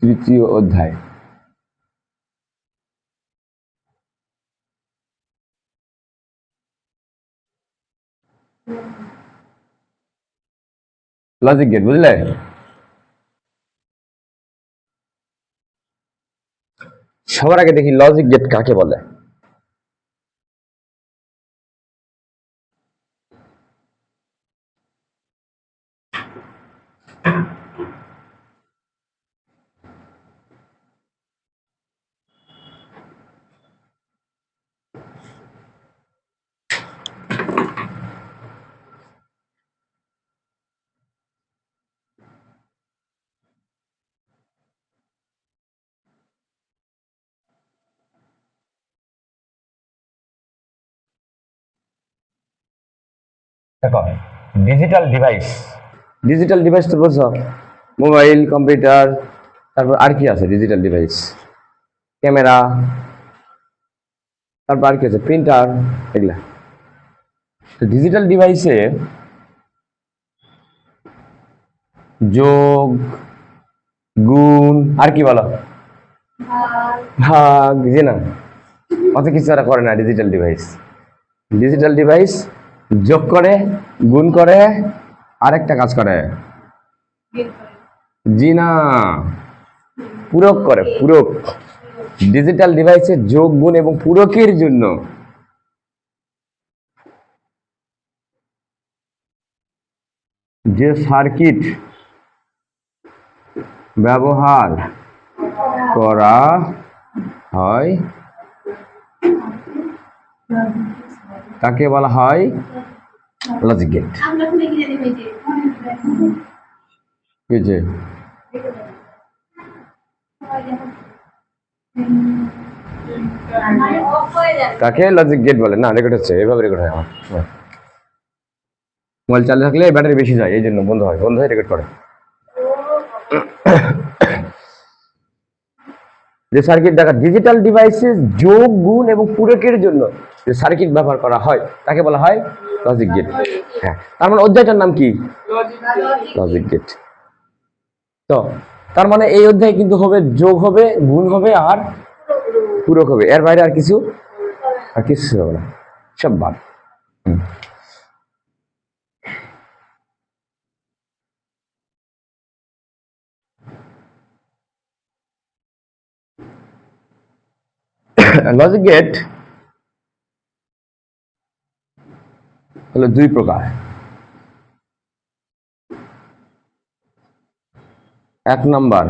তৃতীয় অধ্যায়। Logic gate, বুঝলে? সবার আগে দেখি লজিক গেট কাকে বলে। দেখো, ডিজিটাল ডিভাইস। ডিজিটাল ডিভাইস তো বলছো মোবাইল, কম্পিউটার, তারপর আর কি আছে ডিজিটাল ডিভাইস? ক্যামেরা, তারপর আর কি আছে? প্রিন্টার, এগুলা। তো ডিজিটাল ডিভাইসে যোগ, গুণ, আর কি বলো? ভাগ। জি না, অত কিছু আর করে না ডিজিটাল ডিভাইস। ডিজিটাল ডিভাইস যোগ করে, গুণ করে, আরেকটা কাজ করে। জি না, পূরক করে। পূরক। ডিজিটাল ডিভাইসে যোগ, গুণ এবং পূরকের জন্য যে সার্কিট ব্যবহার করা হয় তাকে বলা হয় লজিক গেট। তাকে লজিক গেট বলে। না, রেকর্ড হচ্ছে, এভাবে রেকর্ড হয়। আমার মোবাইল চালু থাকলে ব্যাটারি বেশি যায়, এই জন্য বন্ধ হয়। বন্ধ হয়ে রেকর্ড করে। যে সার্কিট দেখা ডিজিটাল ডিভাইসে যোগ, গুণ এবং পূরকের জন্য যে সার্কিট ব্যবহার করা হয় তাকে বলা হয় লজিক গেট। হ্যাঁ, তার মানে অধ্যায়টার নাম কি? Logic gate. তো তার মানে এই অধ্যায় কিন্তু হবে যোগ হবে, গুণ হবে আর পূরক হবে। এর বাইরে আর কিছু হবে না, সব বাদ। লজিক গেট হলো দুই প্রকার। এক নম্বর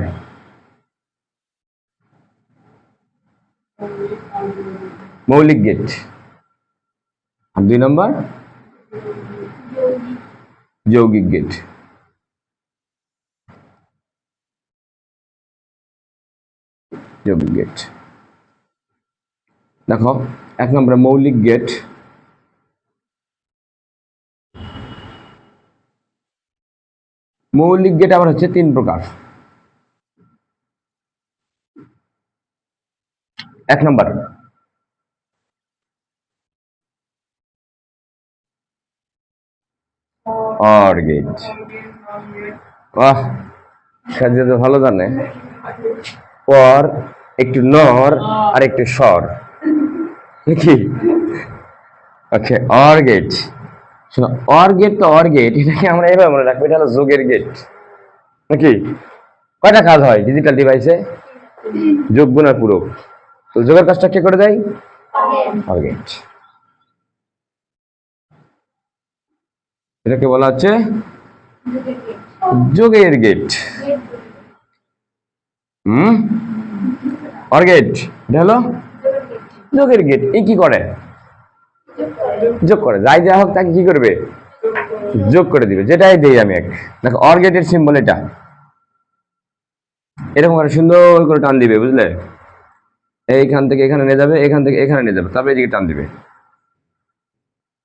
মৌলিক গেট, আর দুই নম্বর যৌগিক গেট। যৌগিক গেট দেখো, এক নম্বরে মৌলিক গেট। মৌলিক গেট আবার হচ্ছে তিন প্রকার। এক নম্বর অর গেট। বাহ, সাজিয়ে তো ভালো জানে। পর একটু নর আর একটু স্বর, নাকি? ওকে, অর গেট। শোনো, অর গেট তো অর গেট, এটাকে আমরা এভাবে মনে রাখবো, এটা হলো যোগের গেট, নাকি? কয়টা কাজ হয় ডিজিটাল ডিভাইসে? যোগ, গুণ আর পূরক। তো যোগের কাজটা কে করে দেয়? Or gate. এটাকে বলা হচ্ছে যোগের গেট। অর গেট এটা হলো যোগের গেট। এই কি করে? যোগ করে। যাই যা হোক তাকে কি করবে? যোগ করে দিবে। যেটাই দেই আমি এক, দেখো অর গেটের সিম্বল এটা, এরকম করে সুন্দর করে টান দিবে, বুঝলে? এইখান থেকে এখানে নিয়ে যাবে, এখান থেকে এখানে নিয়ে যাবে, তারপরে এদিকে টান দিবে,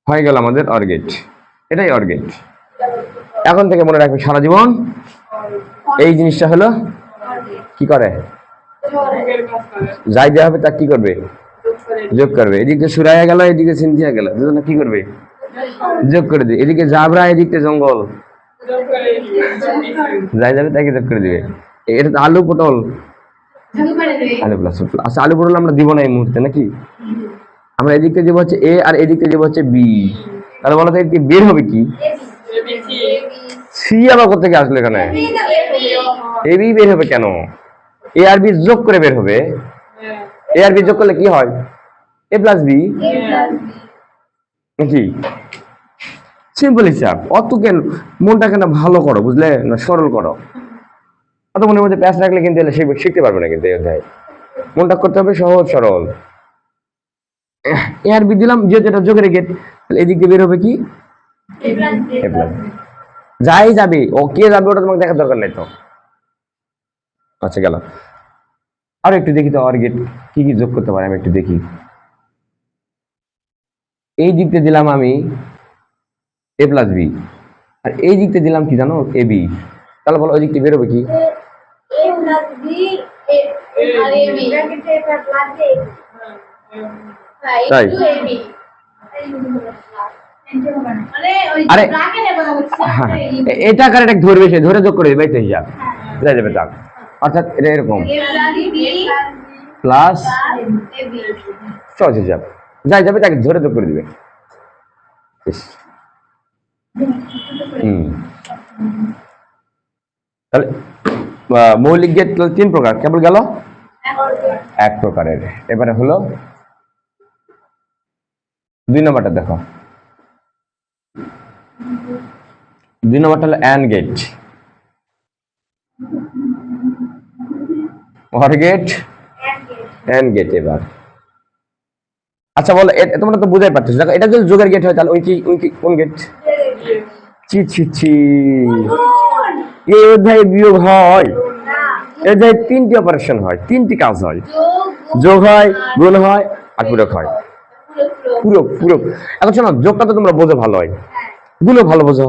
হয়ে গেল আমাদের অর গেট। এটাই অর গেট। এখন থেকে মনে রাখবে সারা জীবন, এই জিনিসটা হলো কি করে? যাই দেওয়া হবে তা কি করবে? যোগ করবে। এদিকে সুরাইয়া গেল, এদিকে সিনথিয়া গেল, দুজনে কি করবে? যোগ করে দিবে। এদিকে জাবরা, এদিকে জঙ্গল, যাই যাবে তাকে যোগ করে দিবে। এটা তো আলু পটল, আলু প্লাস আচ্ছা আলু পটল আমরা দিব না এই মুহূর্তে নাকি, আমরা এদিক থেকে দিব হচ্ছে এ আর এদিক থেকে দিব হচ্ছে বি, তাহলে বলো তো এদিকে বের হবে কি, সি আবার কোথেকে আসলো এখানে, এ বি বের হবে কেন, এ আর বি যোগ করে বের হবে, এ আর বি যোগ করলে কি হয়, এ প্লাস বি নাকি, সিম্পল হিসাব, অত কেন মনটা কেন ভালো করো বুঝলে না, সরল করো, অত মনের মধ্যে প্যাচ রাখলে কিন্তু শিখতে পারবে না, কিন্তু এই অধ্যায় মনটা করতে হবে সহজ সরল। এ আর বি দিলাম, যেহেতু এটা যোগের গেট, তাহলে এদিক দিয়ে বের হবে কি, এ প্লাস বি, যাই যাবে ও কে যাবে ওটা তোমাকে দেখার দরকার নাই তো। আচ্ছা গেল, আরো একটু দেখি তো আর গেট কি কি যোগ করতে পারে, আমি একটু দেখি। এই দিকতে দিলাম আমি এ প্লাস বি, আর এই দিকতে দিলাম কি জানো, এ বি, তাহলে বলো ওই দিকতে বেরোবে কি, তাই আরে হ্যাঁ এটা কারেক্ট ধরবে, সে ধরে যোগ করে দেবে, তো হিসাব যাই যাবে তাক, অর্থাৎ এটা এরকম প্লাস সহজ হিসাব, যাই যাবে তাকে ধরে যোগ করে দিবে। তাহলে মৌলিক গেট তিন প্রকার, কেবল গেল এক প্রকারের। এবারে হলো 2 নম্বরটা দেখো, 2 নম্বরটা হলো and gate, or gate and gate. এবার আচ্ছা বলো, তোমরা তো বুঝাই পারতেছো, দেখো এটা যদি যোগের গেট হয় তাহলে ওই কি কোন গেট, ছি ছি ছি, এই অধ্যায়ে বিয়োগ হয়, এই অধ্যায়ে 3টি অপারেশন হয়, 3টি কাজ হয়, যোগ হয়, গুণ হয় আর পূরক হয়, পূরক পূরক। এখন শোনো, যোগটা তো তোমরা বোঝো ভালো হয়, গুণও ভালো বোঝো,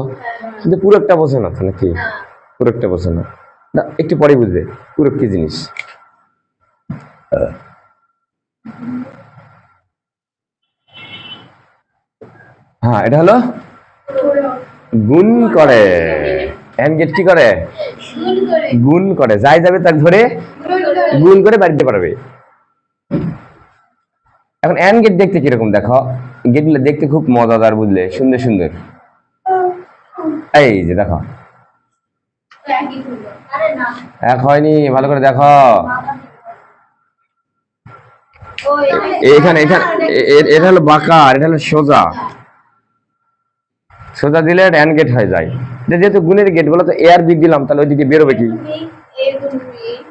কিন্তু পূরকটা বোঝো না তো নাকি, পূরকটা বোঝো না, একটু পরে বুঝবে পূরক কি জিনিস। হ্যাঁ এটা হলো গুণ করে, এন্ড গেট কি করে, গুণ করে, যাই যাবে তার ধরে গুণ করে বাড়িতে পারবে। এখন এন্ড গেট দেখতে কিরকম দেখো, গেটগুলো দেখতে খুব মজাদার বুঝলে, সুন্দর সুন্দর, এই যে দেখো এক হয়নি, ভালো করে দেখো, এখানে এখানে এটা হলো বাঁকা আর এটা হলো সোজা, সোজা দিলে এন্ড গেট হয়ে যায়, যেহেতু গুণের গেট বলো তো এ আর বি দিলাম, তাহলে ওইদিকে বেরোবে কি,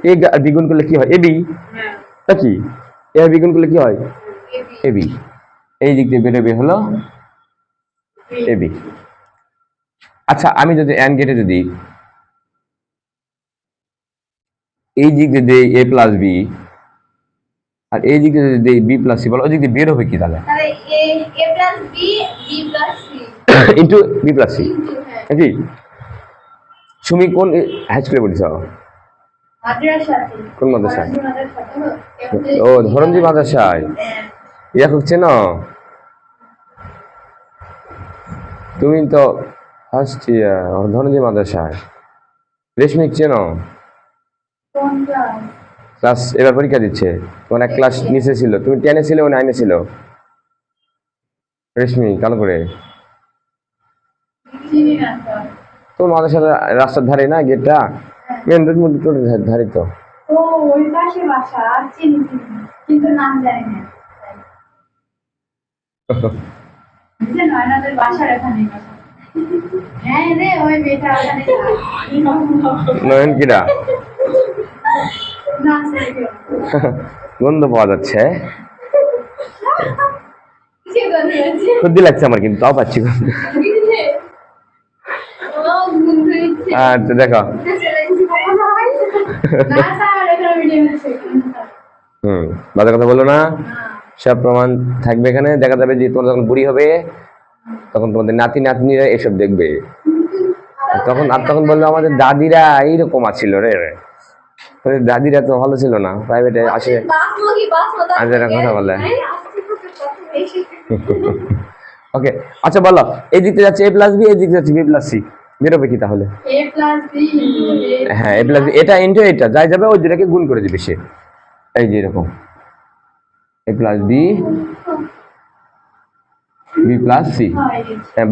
এ আর বি গুণ করলে কি হয়, এ বি, তা কি এ আর বি গুণ করলে কি হয়, এ বি, এই দিক দিয়ে বেরোবে হলো এ বি। আচ্ছা আমি যদি এন্ড গেটে যদি এই দিক দিয়ে দেই এ প্লাস বি, আর এই দিক দিয়ে যদি দেই বি প্লাস সি, বলো ওই দিক দিয়ে বের হবে কি, তাহলে ইন্টু বি প্লাস সি নাকি। সুমি কোন হাই স্কুলে পড়িস, কোন মাদ্রাসায়, ও ধরমজি মাদ্রাসায়, ইয়া হচ্ছে না, তুমি তো ফার্স্ট ইয়ার ধরমজি মাদ্রাসায়, রেশমিক চেনো, ক্লাস এবার পরীক্ষা দিচ্ছে, তোমার এক ক্লাস নিচে ছিল, তুমি 10-এ ছিলে, ও 9-এ ছিল, রেশমি কালো করে, তোমার মাদ্রাসার রাস্তার ধারে না গেটটা, মেন রোড মধ্যে ধারে তো, ওই পাশে বাসা, চিনি কিন্তু নাম জানি না, নয়নাদের বাসার এখানে, হ্যাঁ রে ওই মেয়েটা ওখানে, নয়ন কিরা গন্ধ পাওয়া যাচ্ছে, সর্দি লাগছে আমার, কিন্তু তাও পাচ্ছি। আচ্ছা দেখো, বাজে কথা বলো না, সব প্রমাণ থাকবে এখানে, দেখা যাবে যে তোমরা যখন বুড়ি হবে তখন তোমাদের নাতি নাতনিরা এসব দেখবে, তখন বললো আমাদের দাদিরা এইরকম আছিল রে, দাদিরা তো ভালো ছিল না, প্রাইভেটে আসে কথা বলে। ওকে আচ্ছা বলো, এই দিকতে যাচ্ছে এ প্লাস বি, এই দিকে যাচ্ছে বি প্লাস সি, বেরোবে কি তাহলে? a plus b into a হ্যাঁ, a প্লাস বি, এটা ইন্টু এটা যাই যাবে ওই দুটাকে গুণ করে দিবে সে। এই যে এরকম a plus B, B plus C.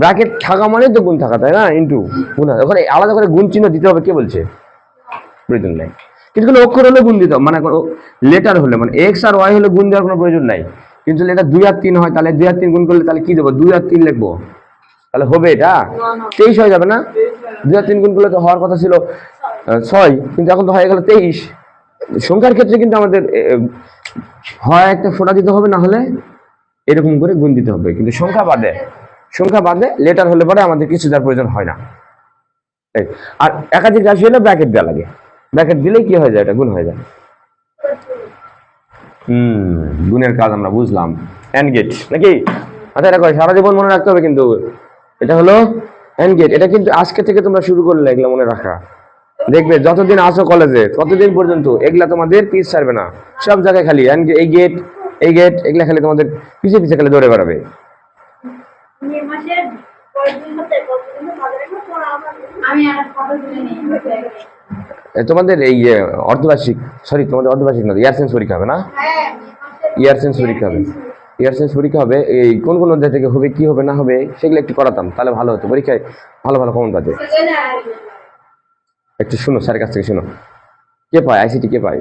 Bracket থাকা মানে তো গুণ থাকা, তাই না? ইন্টু গুণ, ওখানে আলাদা করে গুণ চিহ্ন দিতে হবে কে বলছে? প্রয়োজন নাই। কিন্তু কোনো অক্ষর হলে গুণ দিতে হবে, মানে কোনো লেটার হলে, মানে এক্স আর ওয়াই হলে গুণ দেওয়ার কোনো প্রয়োজন নাই। কিন্তু এটা 2 আর 3 হয়, তাহলে 2 আর 3 গুণ করলে তাহলে কি দেবো? 2 আর 3 লিখবো, তাহলে হবে এটা 23 হয়ে যাবে না? 2 আর 3 গুণ করলে তো হওয়ার কথা ছিল 6, কিন্তু এখন তো হয়ে গেল 23। সংখ্যার ক্ষেত্রে কিন্তু আমাদের হয় একটা ফোঁটা দিতে হবে, না হলে এরকম করে গুণ দিতে হবে। কিন্তু সংখ্যা বাদে লেটার হলে পরে আমাদের কিছু দেওয়ার প্রয়োজন হয় না। আর একাধিক রাশি হলে ব্র্যাকেট দেওয়া লাগে, ব্র্যাকেট দিলেই কি হয়ে যায়? এটা গুণ হয়ে যায়। গুণের কাজ আমরা বুঝলাম। এন্ড গেট নাকি? আচ্ছা, এটা সারা জীবন মনে রাখতে হবে কিন্তু। এটা হলো এন্ড গেট। এটা কিন্তু আজকে থেকে তোমরা শুরু করলে এগুলো মনে রাখা, দেখবে যতদিন আসো কলেজে ততদিন পর্যন্ত এগুলা তোমাদের পিছ ছাড়বে না। সব জায়গায় খালি এই গেট এগুলা খালি তোমাদের পিছে পিছে খালি দৌড়ে বেড়াবে। তোমাদের এই অর্ধবার্ষিক, সরি তোমাদের অর্ধবার্ষিক না, ইয়ার সেন্স পরীক্ষা হবে না? ইয়ার সেন্স পরীক্ষা হবে, ইয়ার সেন্স পরীক্ষা হবে। এই কোন কোন অধ্যায় থেকে হবে, কি হবে না হবে সেগুলো একটু করাতাম, তাহলে ভালো হতো, পরীক্ষায় ভালো ভালো কমন পাতে। একটু শুনো, স্যারের কাছ থেকে শুনো। কে পায় আইসিটি? কে পায়?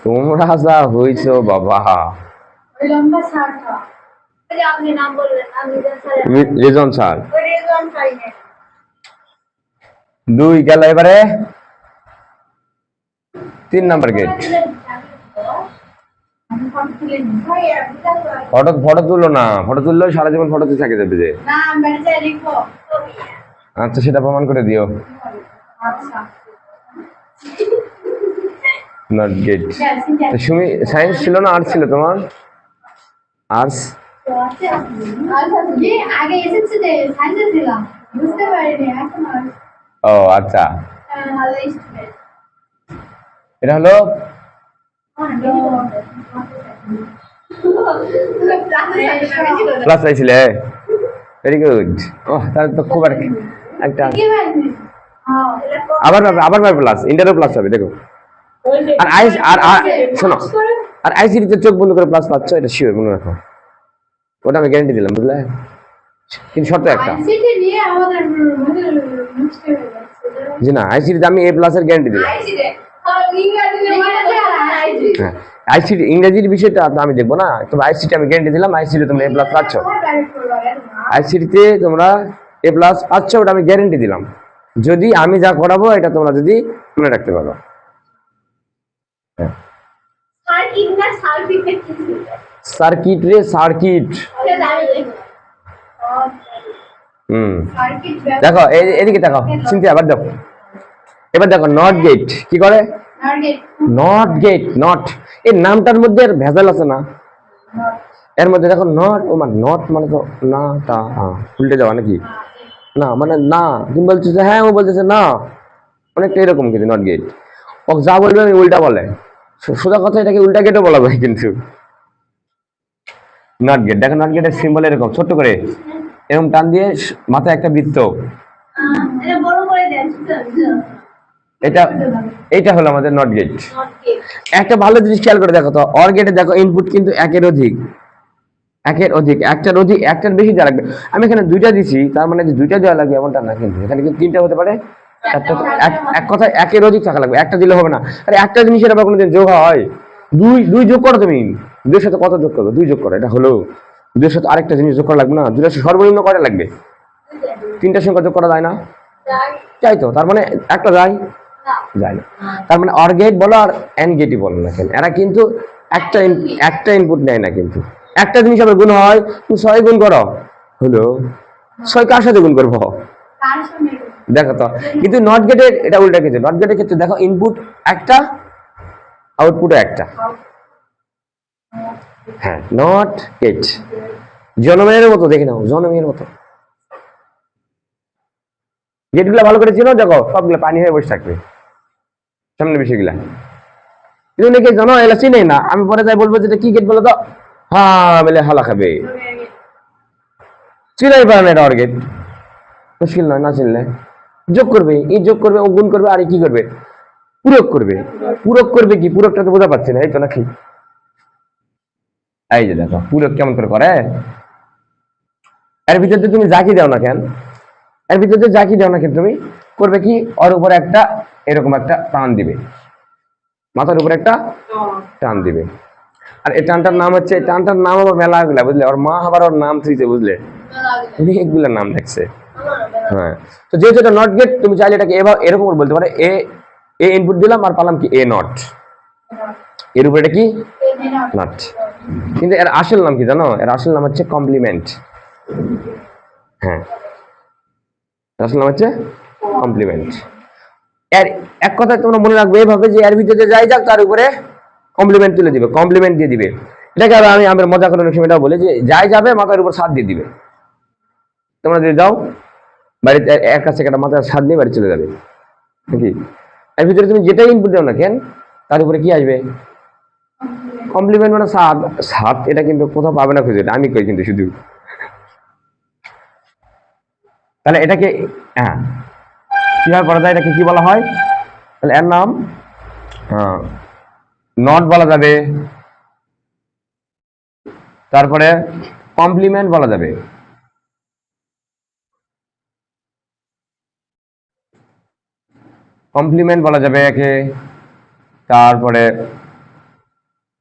তোমরা যা হইছো বাবা। রেজন স্যার 2 গেল, এবারে 3 নাম্বার গেট। ফটো তুলো না, ফটো তুললেও সারা জীবন ফটোতে থাকে যাবে যে। আচ্ছা, সেটা প্রমাণ করে দিও। Not get. তুমি সায়েন্স ছিল না আর্টস ছিল তোমার? আর্টস। ও আচ্ছা, এটা হলো ক্লাস পাইছিলে? Very good. ও তাহলে তো খুব একটা আবার প্লাস, ইন্টারও প্লাস হবে দেখো। আর আইস আর শোনো, আর আইসিটিতে চোখ বন্ধ করে প্লাস পাচ্ছ, এটা শিওর মনে রাখো। ওটা আমি গ্যারান্টি দিলাম, বুঝলে? কিন্তু শর্ত একটা, জি না, আইসিটিতে আমি এ প্লাস এর গ্যারান্টি দিলাম। হ্যাঁ, আইসিটি ইংরেজির বিষয়টা আমি দেখবো না, তবে আইসিটি আমি গ্যারান্টি দিলাম। আইসিটি তোমরা এ প্লাস পাচ্ছ, আইসিটিতে তোমরা এ প্লাস পাচ্ছ, ওটা আমি গ্যারান্টি দিলাম। যদি আমি যা করাবো এটা তোমরা যদি মনে রাখতে পারো। সার্কিট রে, সার্কিট। দেখো এদিকে দেখো, চিন্তা আবার দেখো, এবার দেখো নট গেট কি করে? নট গেট, নট এই নামটার মধ্যে আর ভেজাল আছে না? এর মধ্যে দেখো নট, ও মানে নট মানে তো না, তা উল্টে যাওয়া নাকি? না মানে না, তুমি বলছো হ্যাঁ, ও বলতেছে না, অনেকটা এরকম কিন্তু নট গেট। ও যা বলবে আমি উল্টা বলে, সোজা কথা এটাকে উল্টা গেটও বলা যায় কিন্তু। নট গেট দেখো, নট গেটের সিম্বল এরকম ছোট্ট করে এরকম টান দিয়ে মাথায় একটা বৃত্ত, এটা হলো আমাদের নট গেট। একটা ভালো জিনিস খেয়াল করে দেখো তো, অর গেটে দেখো ইনপুট কিন্তু একের অধিক, একটার বেশি দেওয়া লাগবে। আমি এখানে 2টা দিছি, তার মানে যে 2টা দেওয়া লাগবে এমনটা না, কিন্তু এখানে কিন্তু 3টা হতে পারে। এক কথায় একের অধিক থাকা লাগবে, একটা দিলে হবে না। আরে একটা জিনিসের আবার কোনোদিন যোগ হয়? দুই যোগ করো তুমি, 2-এর সাথে কত যোগ করবে? 2 যোগ করো, এটা হলো 2-এর সাথে আরেকটা জিনিস যোগ করা লাগবে না? 2-এর সাথে সর্বনিম্ন কয়টা লাগবে? 3টা সংখ্যা যোগ করা যায় না? যাই তো, তার মানে একটা যায় না। তার মানে অর গেট বলো আর এন্ড গেটই বলো না কেন, এরা কিন্তু একটা ইনপুট নেয় না। কিন্তু একটা জিনিস আবার গুণ হয়, তুমি 6 গুণ করো, হলো 6 কার সাথে গুণ করবো দেখো তো। কিন্তু নট গেটের এটা উল্টা কিছু, নট গেটের ক্ষেত্রে দেখো ইনপুট একটা, আউটপুট একটা। হ্যাঁ, নট গেট জনমের মতো, দেখে নাও জনমের মতো। গেটগুলো ভালো করে চিনো, দেখো সবগুলো পানি হয়ে বসে থাকবে সামনে বিষয়গুলা। কিন্তু নাকি জানো এলা চিনেই না, আমি পরে যাই বলবো যেটা কি গেট বলো তো, হ্যাঁ বলে হালা খাবে। চিনাই পারে না এটা অর গেট, মুশকিল নয় না চিনলে। যোগ করবে, এই যোগ করবে, ও গুণ করবে, আর এই কি করবে, পূরক করবে। পূরক করবে কি, পূরকটা তো বোঝা পাচ্ছি না, এই তো নাকি। এই যে দেখো পূরক কেমন করে করে, এর ভিতরে তুমি যা কি দাও না কেন, এর ভিতরে যা কি দাও না কেন তুমি করবে কি, ওর উপরে একটা এরকম একটা টান দিবে, মাথার উপরে একটা টান দিবে। আর এই টানটার নাম হচ্ছে, এই টানটার নাম আবার মেলা গুলা, বুঝলে, ওর মা আবার ওর নাম থ্রিতে, বুঝলে, অনেকগুলোর নাম দেখছে। হ্যাঁ, তো যেহেতু এটা নট গেট, তুমি চাইলে এটাকে এবার এরকম করে বলতে পারো, এ এ ইনপুট দিলাম আর পালাম কি এ নট, এর উপরে এটা কি নট। কিন্তু এর আসল নাম কি জানো, এর আসল নাম হচ্ছে কমপ্লিমেন্ট। হ্যাঁ, এর আসল নাম হচ্ছে কমপ্লিমেন্ট। এর এক কথায় তোমরা মনে রাখবে এইভাবে, যে এর ভিতরে যাই যাক তার উপরে কমপ্লিমেন্ট তুলে দিবে, কমপ্লিমেন্ট দিয়ে দিবে। এটাকে আমি আমার মজা করে অনেক সময় এটাও বলি, যে যাই যাবে মাথার উপর ছাদ দিয়ে দিবে। তোমরা যদি যাও বাড়িতে, এক কাছে একটা মাথায় ছাদ নিয়ে বাড়ি চলে যাবে নাকি, এর ভিতরে তুমি যেটাই ইনপুট দাও না কেন তার উপরে কি আসবে, কমপ্লিমেন্ট মানে ছাদ। ছাদ এটা কিন্তু কোথাও পাবে না খুঁজে, এটা আমি কই কিন্তু শুধু। তাহলে এটাকে হ্যাঁ কিভাবে করা যায়, এটাকে কি বলা হয়, তাহলে এর নাম নট বলা যাবে, তারপরে কমপ্লিমেন্ট বলা যাবে, কমপ্লিমেন্ট বলা যাবে একে, তারপরে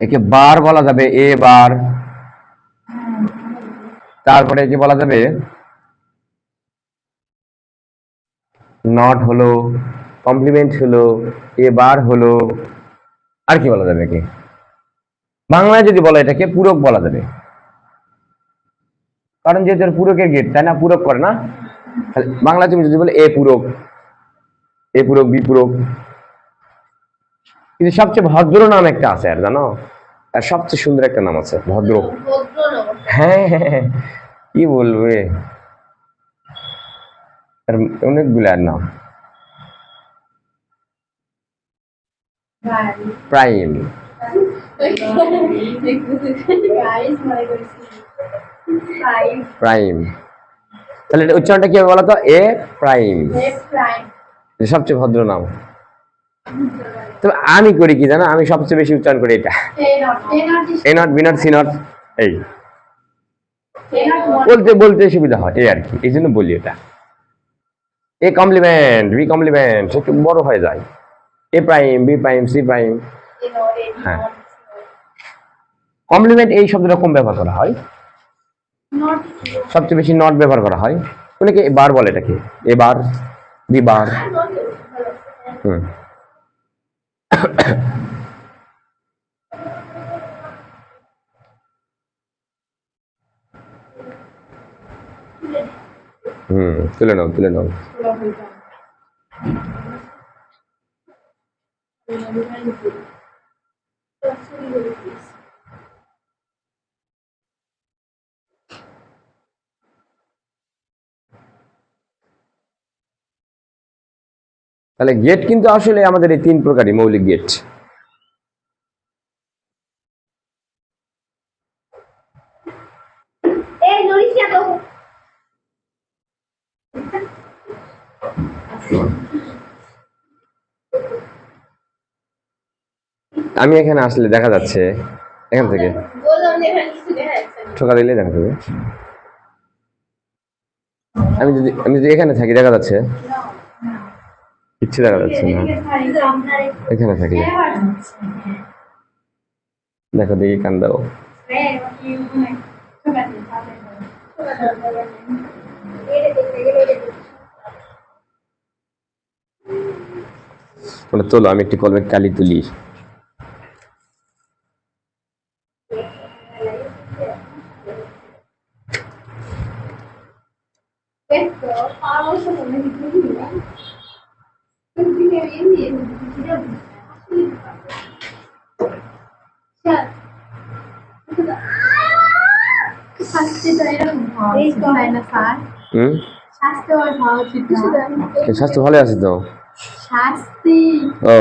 একে বার বলা যাবে, এ বার, তারপরে একে বলা যাবে নট হলো, কমপ্লিমেন্ট হলো, এ বার হলো, আর কি বলা যাবে একে, বাংলায় যদি বলো এটাকে পূরক বলা যাবে, কারণ যেহেতু এর পূরকের গেট, তাই না, পূরক করে না। বাংলায় তুমি যদি বলে এ পূরক, এ পূরক, বি পূরক। কিন্তু সবচেয়ে ভদ্র নাম একটা আছে আর জানো, আর সবচেয়ে সুন্দর একটা নাম আছে ভদ্র। হ্যাঁ হ্যাঁ, কি বলবে, অনেকগুলো আর নাম। Prime, prime. তাহলে এটা উচ্চারণটা কি হবে বলো তো, এ প্রাইম, সবচেয়ে ভদ্র নাম। তবে আমি করি কি জানো, আমি সবচেয়ে বেশি উচ্চারণ করি এটা, A not, B not, C not, এই বলতে বলতে সুবিধা হয় এই আর কি, এই জন্য বলি এটা। এ কমপ্লিমেন্ট, বি কমপ্লিমেন্ট একটু বড় হয়ে যায়, A prime, B prime, C prime. হ্যাঁ, কমপ্লিমেন্ট এই শব্দটা কম ব্যবহার করা হয়, সবচেয়ে বেশি নট ব্যবহার করা হয়। অনেকে বার বলে এটাকে, এবার, বি বার। হুম, তুলে নাও, তুলে নাও। তাহলে গেট কিন্তু আসলে আমাদের এই তিন প্রকারই মৌলিক গেট। আমি এখানে আসলে দেখা যাচ্ছে, এখান থেকে ঠোকা দিলে দেখা যাবে। আমি যদি এখানে থাকি দেখা যাচ্ছে, কিচ্ছু দেখা যাচ্ছে না। এখানে থাকলে দেখো, দেখি কান দাও। তোলো, আমি একটি কলমে কালি তুলি। স্বাস্থ্য ভালো আছে তো? ও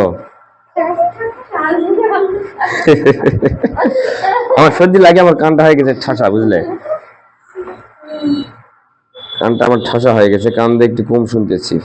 আমার সর্দি লাগে, আমার কানটা হয়ে গেছে ঠাসা, বুঝলে। কানটা আমার ঠাসা হয়ে গেছে, কান দিয়ে একটু কম শুনতেছি।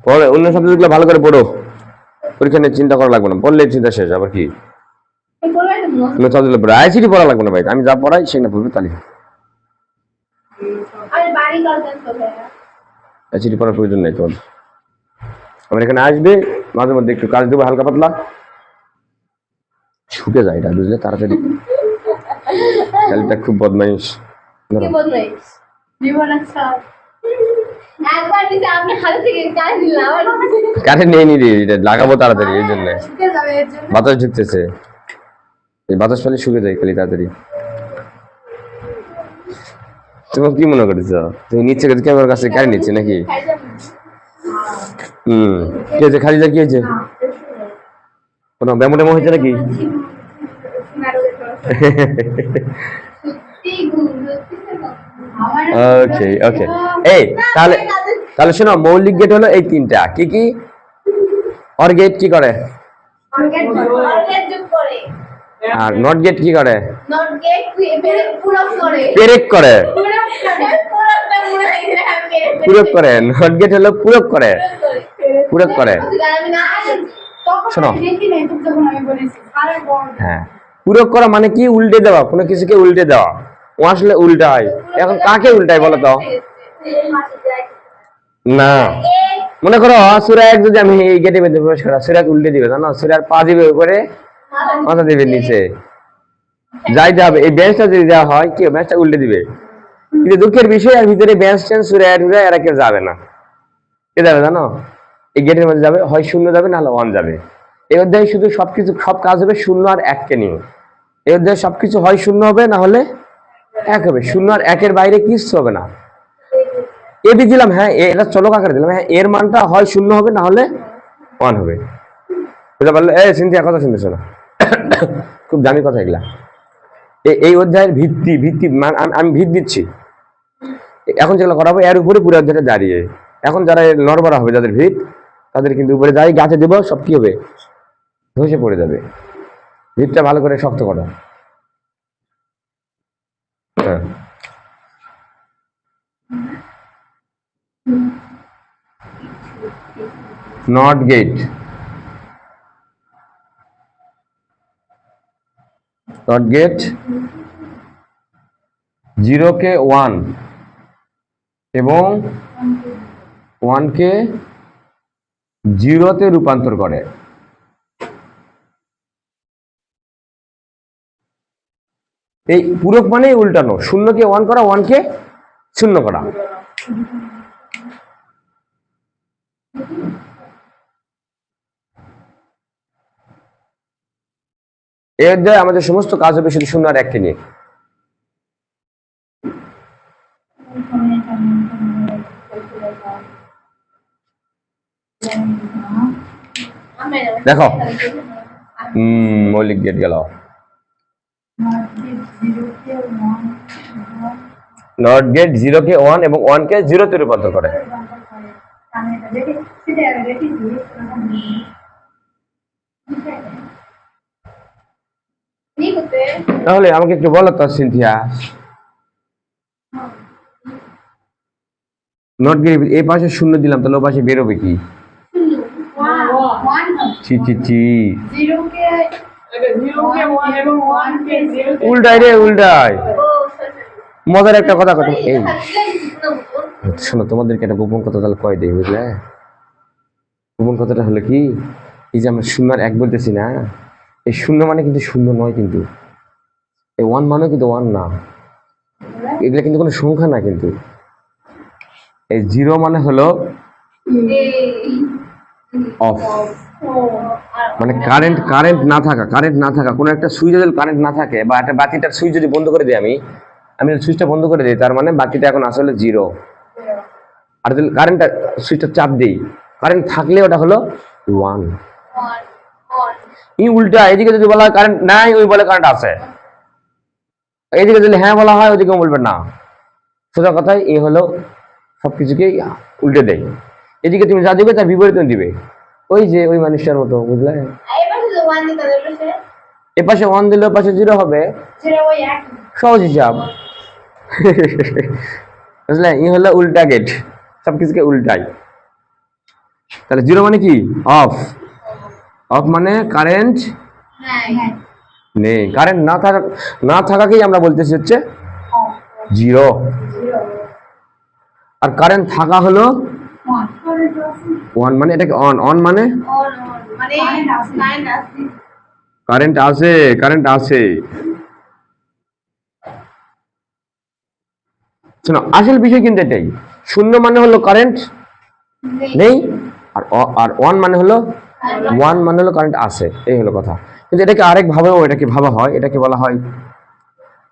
পরে অন্য সাবজেক্টগুলো ভালো করে পড়ো, পরীক্ষা নিয়ে চিন্তা করা লাগবে না, পড়লে চিন্তা শেষ। আবার কি অন্য সাবজেক্ট পড়ে আইসিটি পড়া লাগবে না ভাই, আমি যা পড়াই সেখানে পড়বে তাহলে। আইসিটি পড়ার প্রয়োজন নেই তোমার। আমার এখানে আসবে মাঝে মধ্যে একটু কাজ দেবো হালকা পাতলা, ছুটে যায় এটা বুঝলে তাড়াতাড়ি। ছেলেটা খুব বদমাইশ। কারেন্ট নেই নি রে, এটা লাগাবো তাড়াতাড়ি, এই জন্য বাতাস ঢুকতেছে, এই বাতাস পেলে শুকে যায় খালি তাড়াতাড়ি। তোমার কি মনে করেছ তুমি নিচ্ছে কি আমার কাছে কারেন্ট নিচ্ছে নাকি? কি হয়েছে খালিদা, কি হয়েছে? কোনো ব্যামো হয়েছে নাকি? ওকে ওকে, এই তাহলে তাহলে শোনো, মৌলিক গেট হলো এই তিনটা, কি কি? অর গেট কি করে? আর নট গেট কি করে? পেরেক করে। পূরক করে। নট গেট হলো পূরক করে, পূরক করে। শোনো, হ্যাঁ, পূরক করা মানে কি? উল্টে দেওয়া, কোনো কিছুকে উল্টে দেওয়া। ও আসলে উল্টায়। এখন কাকে উল্টায় বলো তো? না, মনে করো সূরা 1 যদি আমি এই গেটে মধ্যে প্রবেশ করা, সূরাকে উল্টে দিবে, জানো? সূরার পা দিবে উপরে, মাথা দিবে নিচে, যাই যাবে। এই বেঞ্চটা যদি দেওয়া হয়, কি বেঞ্চটা উল্টে দিবে। কিন্তু দুঃখের বিষয়, আর ভিতরে বেঞ্চ টেন্স সূরা এরা কেউ যাবে না। কে যাবে জানো? এই গেটের মধ্যে যাবে, হয় 0 যাবে, নাহলে 1 যাবে। এই অধ্যায়ে শুধু সবকিছু, সব কাজ হবে 0 আর 1 কে নিয়ে। এই অধ্যায়ে সবকিছু হয় 0 হবে, না হলে 1 হবে। 0 আর 1 এর বাইরে কিছু হবে না। এ বি দিলাম, হ্যাঁ এটা চলক আকারে দিলাম, হ্যাঁ এর মানটা হয় 0 হবে, না হলে 1 হবে। বুঝতে পারলে? এই সিনথিয়া কথা শুনতেছো না? খুব দামি কথা এগুলা। এই অধ্যায়ের ভিত্তি আমি ভিত দিচ্ছি। এখন যেগুলো করাবো এর উপরে পুরো অধ্যায়টা দাঁড়িয়ে। এখন যারা নড়বড়া হবে, যাদের ভিত, তাদের কিন্তু উপরে দাঁড়িয়ে গাছে দেবো, সব কি হবে? ধসে পড়ে যাবে। ভিতটা ভালো করে শক্ত করো। হ্যাঁ, নট গেট, নট গেট 0 কে 1 এবং 1 কে 0 তে রূপান্তর করে। এই পূরক মানে উল্টানো, 0 কে 1 করা, 1 কে 0 করা। এই অধ্যায়ে আমাদের সমস্ত কাজ হবে শুধু 0 আর 1 কে নিয়ে। দেখো, মৌলিক গেট গেল। নট গেট 0 কে 1 এবং 1 কে 0 তে রূপান্তর করে। তাহলে আমাকে একটু বলো তো সিনথিয়া, নট গেট এই পাশে 0 দিলাম, তাহলে ও পাশে বেরোবে কি? ছি ছি ছি, উল্টাই রে উল্টাই। মজার একটা কথা কথা, এই শোনো, তোমাদেরকে একটা গোপন কথা তাহলে কয় দেই, বুঝলে? গোপন কথাটা হলো কি, এই যে আমরা 0 আর 1 বলতেছি না, এই 0 মানে কিন্তু 0 নয়, কিন্তু এই 1 মানে কিন্তু 1 না, এগুলা কিন্তু কোনো সংখ্যা না। কিন্তু এই 0 মানে হলো অফ, মানে কারেন্ট না থাকা, কোনো একটা সুইচ যদি কারেন্ট না থাকে, বা একটা বাতিটার সুইচ যদি বন্ধ করে দিই, আমি সুইচটা বন্ধ করে দিই, তার মানে বাতিটা এখন আসলে 0। আর যদি কারেন্টটা সুইচটা চাপ দিই, কারেন্ট থাকলে ওটা হলো 1। ই উল্টা, এদিকে যদি বলা হয় কারেন্ট নাই, ওই বলে কারেন্ট আছে। এদিকে যদি হ্যাঁ বলা হয়, ওদিকে বলবে না। সোজা কথায় এই হলো সবকিছুকে উল্টে দেয়। এদিকে তুমি যা দিবে তার বিপরীত দিবে, ওই যে ওই মানুষটার মতো, বুঝলে? এ পাশে 1 দিলে ওর পাশে 0 হবে, সহজ হিসাব। বুঝলে? এই হলো উল্টা গেট, সবকিছুকে উল্টাই। তাহলে 0 মানে কি? অফ। অফ মানে কারেন্ট নেই। কারেন্ট না থাকাকেই আমরা বলতেছি হচ্ছে 0। আর কারেন্ট থাকা হলো 1, মানে এটাকে অন। অন মানে কারেন্ট আছে, কারেন্ট আছে। শোনো, আসল বিষয় কিন্তু এটাই। 0 মানে হলো কারেন্ট নেই, আর 1 মানে হলো 1 মানে হলো কারেন্ট আছে, এই হলো কথা। কিন্তু এটাকে আরেক ভাবেও এটাকে ভাবা হয়, এটাকে বলা হয়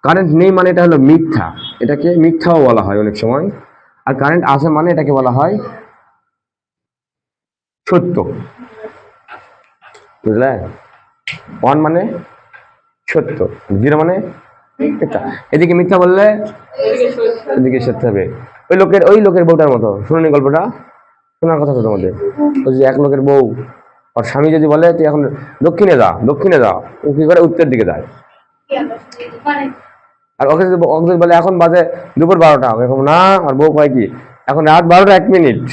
কারেন্ট নেই মানে এটা হলো মিথ্যা, এটাকে মিথ্যাও বলা হয় অনেক সময়। আর কারেন্ট আছে মানে এটাকে বলা হয় সত্য, বুঝলে? 1 মানে সত্য, 0 মানে মিথ্যা। এদিকে মিথ্যা বললে এদিকে সত্য হবে। ওই লোকের বউটার মতো, শুনুনি গল্পটা? শোনার কথা তো তোমাদের। ওই যে এক লোকের বউ, আর স্বামী যদি বলে তুই এখন দক্ষিণে যা, দক্ষিণে যা, ও কি করে? উত্তর দিকে যায়। আর ওকে যদি বলে এখন বাজে দুপুর 12টা, এখন না, আর বউ কয় কি এখন রাত 12টা 1 মিনিট,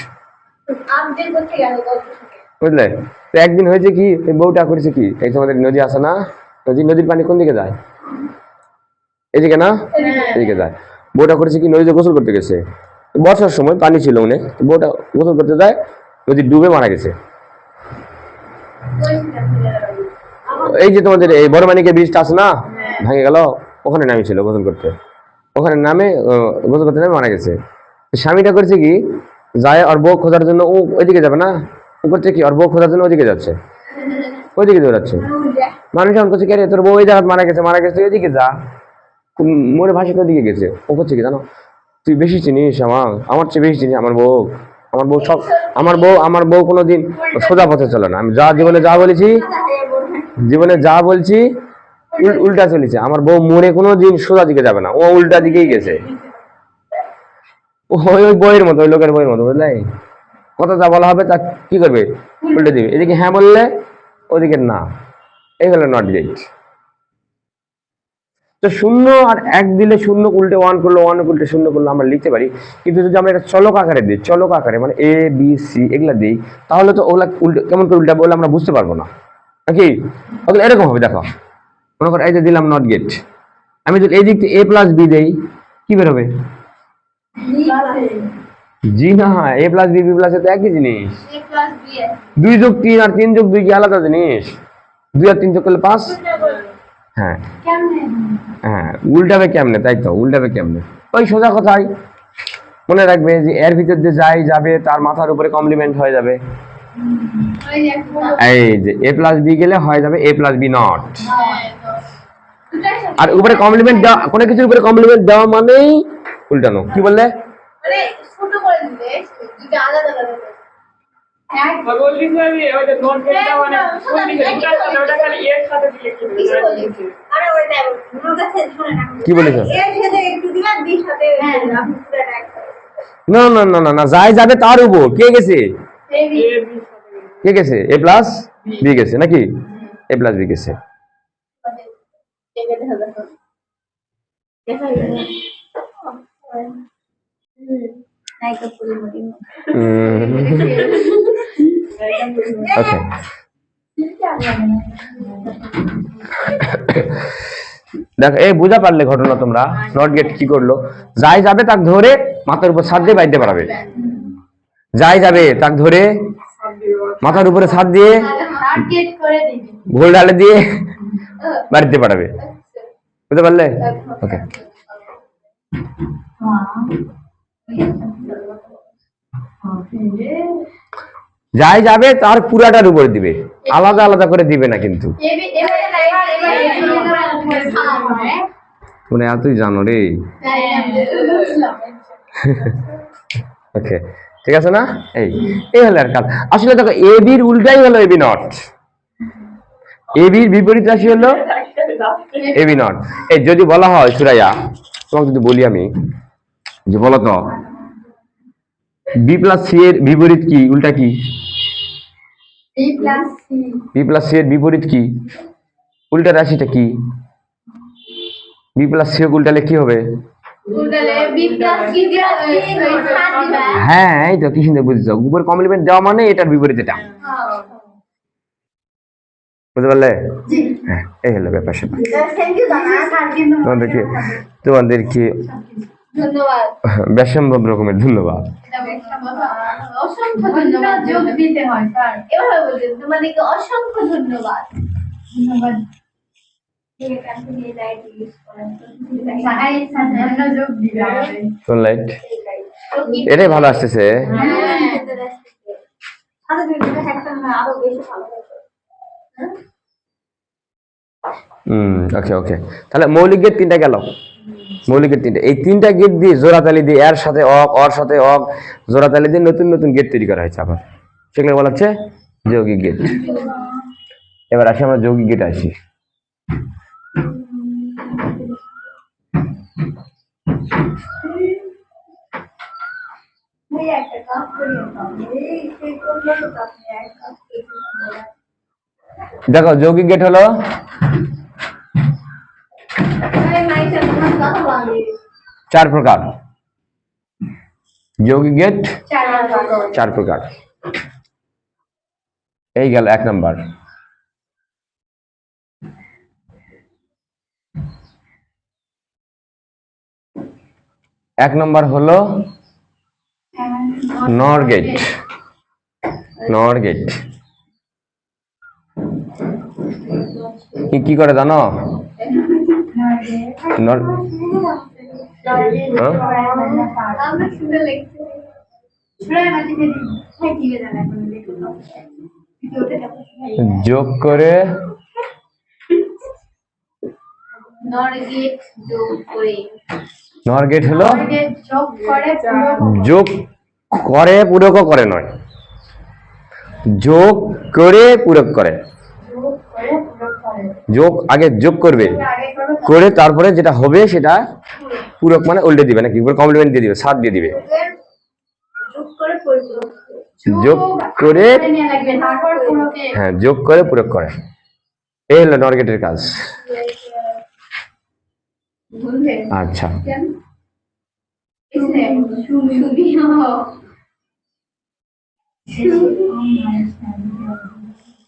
বুঝলে? তো একদিন হয়েছে কি, ওই বউটা করেছে কি, এই তোমাদের নদী আছে না, নদীর পানি কোন দিকে যায়? এদিকে না, এদিকে যায়। বউটা করেছে কি, নদীতে গোসল করতে গেছে, বর্ষার সময় পানি ছিল অনেক, বউটা গোসল করতে যায়, নদী ডুবে মারা গেছে। এই যে তোমাদের এই বড় মানিকের ব্রিজটা আছে না, ভেঙে গেল, ওখানে নামিয়েছিল গোসল করতে, ওখানে নামে গোসল করতে নামে মারা গেছে। স্বামীটা করেছে কি, যায় আর বউ খোঁজার জন্য ও ওইদিকে যাবে না, ও করছে কি, আর বউ খোঁজার জন্য ওইদিকে যাচ্ছে, ওইদিকে দৌড়াচ্ছে। মানুষ এমন করছে, কে রে তোর বউ ওই জায়গায় মারা গেছে, মারা গেছে ওইদিকে যা, মরে ভাসি ওইদিকে গেছে। ও করছে কি জানো, তুই বেশি চিনিস আমার চেয়ে বেশি চিনিস আমার বউ। আমার বউ কোনোদিন সোজা পথে চলে না। আমি জীবনে যা বলছি উল্টা চলেছে। আমার বউ মরে কোনোদিন সোজা দিকে যাবে না, ও উল্টা দিকেই গেছে। ওই বইয়ের মতো, ওই লোকের বইয়ের মতো, বুঝলে? কথা যা বলা হবে তা কি করবে? উল্টে দিবে। এদিকে হ্যাঁ বললে ওদিকে না, এই হলো নট গেট। তো 0 আর 1 দিলে 0 উল্টে 1 করলো, 1 উল্টে 0 করলো, আমরা লিখতে পারি। কিন্তু যদি আমরা এটা চলক আকারে দিই, চলক আকারে মানে A B C এগুলা দিই, তাহলে তো ওগুলা উল্টে কেমন করে উল্টা বলে আমরা বুঝতে পারবো না, নাকি? ওগুলো এরকম হবে, দেখো। মনে করো এই যে দিলাম নট গেট, আমি যদি এই দিক থেকে A+B দেই, কি বেরোবে? জি না, A+B B+A তো একই জিনিস। 2 যোগ 3 আর 3 যোগ 2 কি আলাদা জিনিস? 2 আর 3 যোগ করলে 5। হ্যাঁ হ্যাঁ, উল্টাবে কেমনে? তাই তো, উল্টাবে কেমনে? ওই সোজা কথাই মনে রাখবে যে এর ভিতর দিয়ে যাবে তার মাথার উপরে কমপ্লিমেন্ট হয়ে যাবে। এই যে A+B গেলে হয়ে যাবে A+B নট। আর উপরে কমপ্লিমেন্ট দেওয়া, কোনো কিছুর উপরে কমপ্লিমেন্ট দেওয়া মানেই উল্টানো। কি বললে? কি বলেছ? না না না না না, যাই যাবে তার উপর কে গেছে? কে গেছে? A+B গেছে নাকি? A+B গেছে। ওকে, দেখো এই বুঝা পারলে ঘটনা তোমরা। নট গেট কি করলো, যাই যাবে তাক ধরে মাথার উপর ছাদ দিয়ে বাইতে পারবে। যাই যাবে তাক ধরে মাথার উপরে ছাদ দিয়ে ঘোল ডালে দিয়ে বাড়িতে পারবে। বুঝতে পারলে? ওকে, যাই যাবে তার পুরাটার উপরে দিবে, আলাদা আলাদা করে দিবে না কিন্তু। মানে তুই জানো রে। ওকে, ঠিক আছে না? এই হলো আর কাজ। আসলে দেখো AB-র উল্টাই হলো AB নট। এবির বিপরীত রাশি হলো এবি নট। এই যদি বলা হয় সুরাইয়া, তোমাকে যদি বলি আমি যে বলো তো বি প্লাস সি এর বিপরীত কি, উল্টা কি? B plus C. B plus C এর বিপরীত কি, উল্টা রাশিটা কি? বি প্লাস সি উল্টালে কি হবে? উল্টালে B plus C দিয়ে সাত দিবা। হ্যাঁ এই তো কি সুন্দর বুঝছো, উপর কমপ্লিমেন্ট দেওয়া মানে এটার বিপরীত এটা, বুঝতে পারলে? জি। হ্যাঁ এই হলো ব্যাপার স্যাপার। থ্যাংক ইউ দাদা। স্যার কিন্তু তোমাদেরকে ধন্যবাদ। বেসম্ভব রকমের ধন্যবাদ। অসংখ্য ধন্যবাদ যোগ দিতে হয় স্যার। এভাবে বলতেন তোমাদেরকে অসংখ্য ধন্যবাদ। ধন্যবাদ। কোন লাইট? এটাই ভালো আসতেছে। ওকে ওকে, তাহলে মৌলিক গেট তিনটা গেল। মৌলিক গেট তিনটা, এই তিনটা গেট দিয়ে জোড়াতালি দিয়ে এর সাথে অক, অর সাথে অক, জোড়াতালি দিয়ে নতুন নতুন গেট তৈরি করা হয়েছে আবার, সেগুলো বলা হচ্ছে যৌগিক গেট। এবার আসি আমরা যৌগিক গেট আসি। দেখো যৌগিক গেট হলো চার প্রকার। যৌগিক গেট চার প্রকার। এই গেল এক নাম্বার। এক নম্বর হলো নর গেট। নর গেট কি করে জানো? নর যোগ করে নর গেট হলো যোগ করে পূরক করে নয়, যোগ করে পূরক করে। যোগ আগে যোগ করবে, করে তারপরে যেটা হবে সেটা পূরক মানে উল্টে দিবে, নাকি কমপ্লিমেন্ট দিয়ে দিবে, সাত দিয়ে দিবে। যোগ করে, হ্যাঁ যোগ করে পূরক করে, এই হলো নর গেটের কাজ। আচ্ছা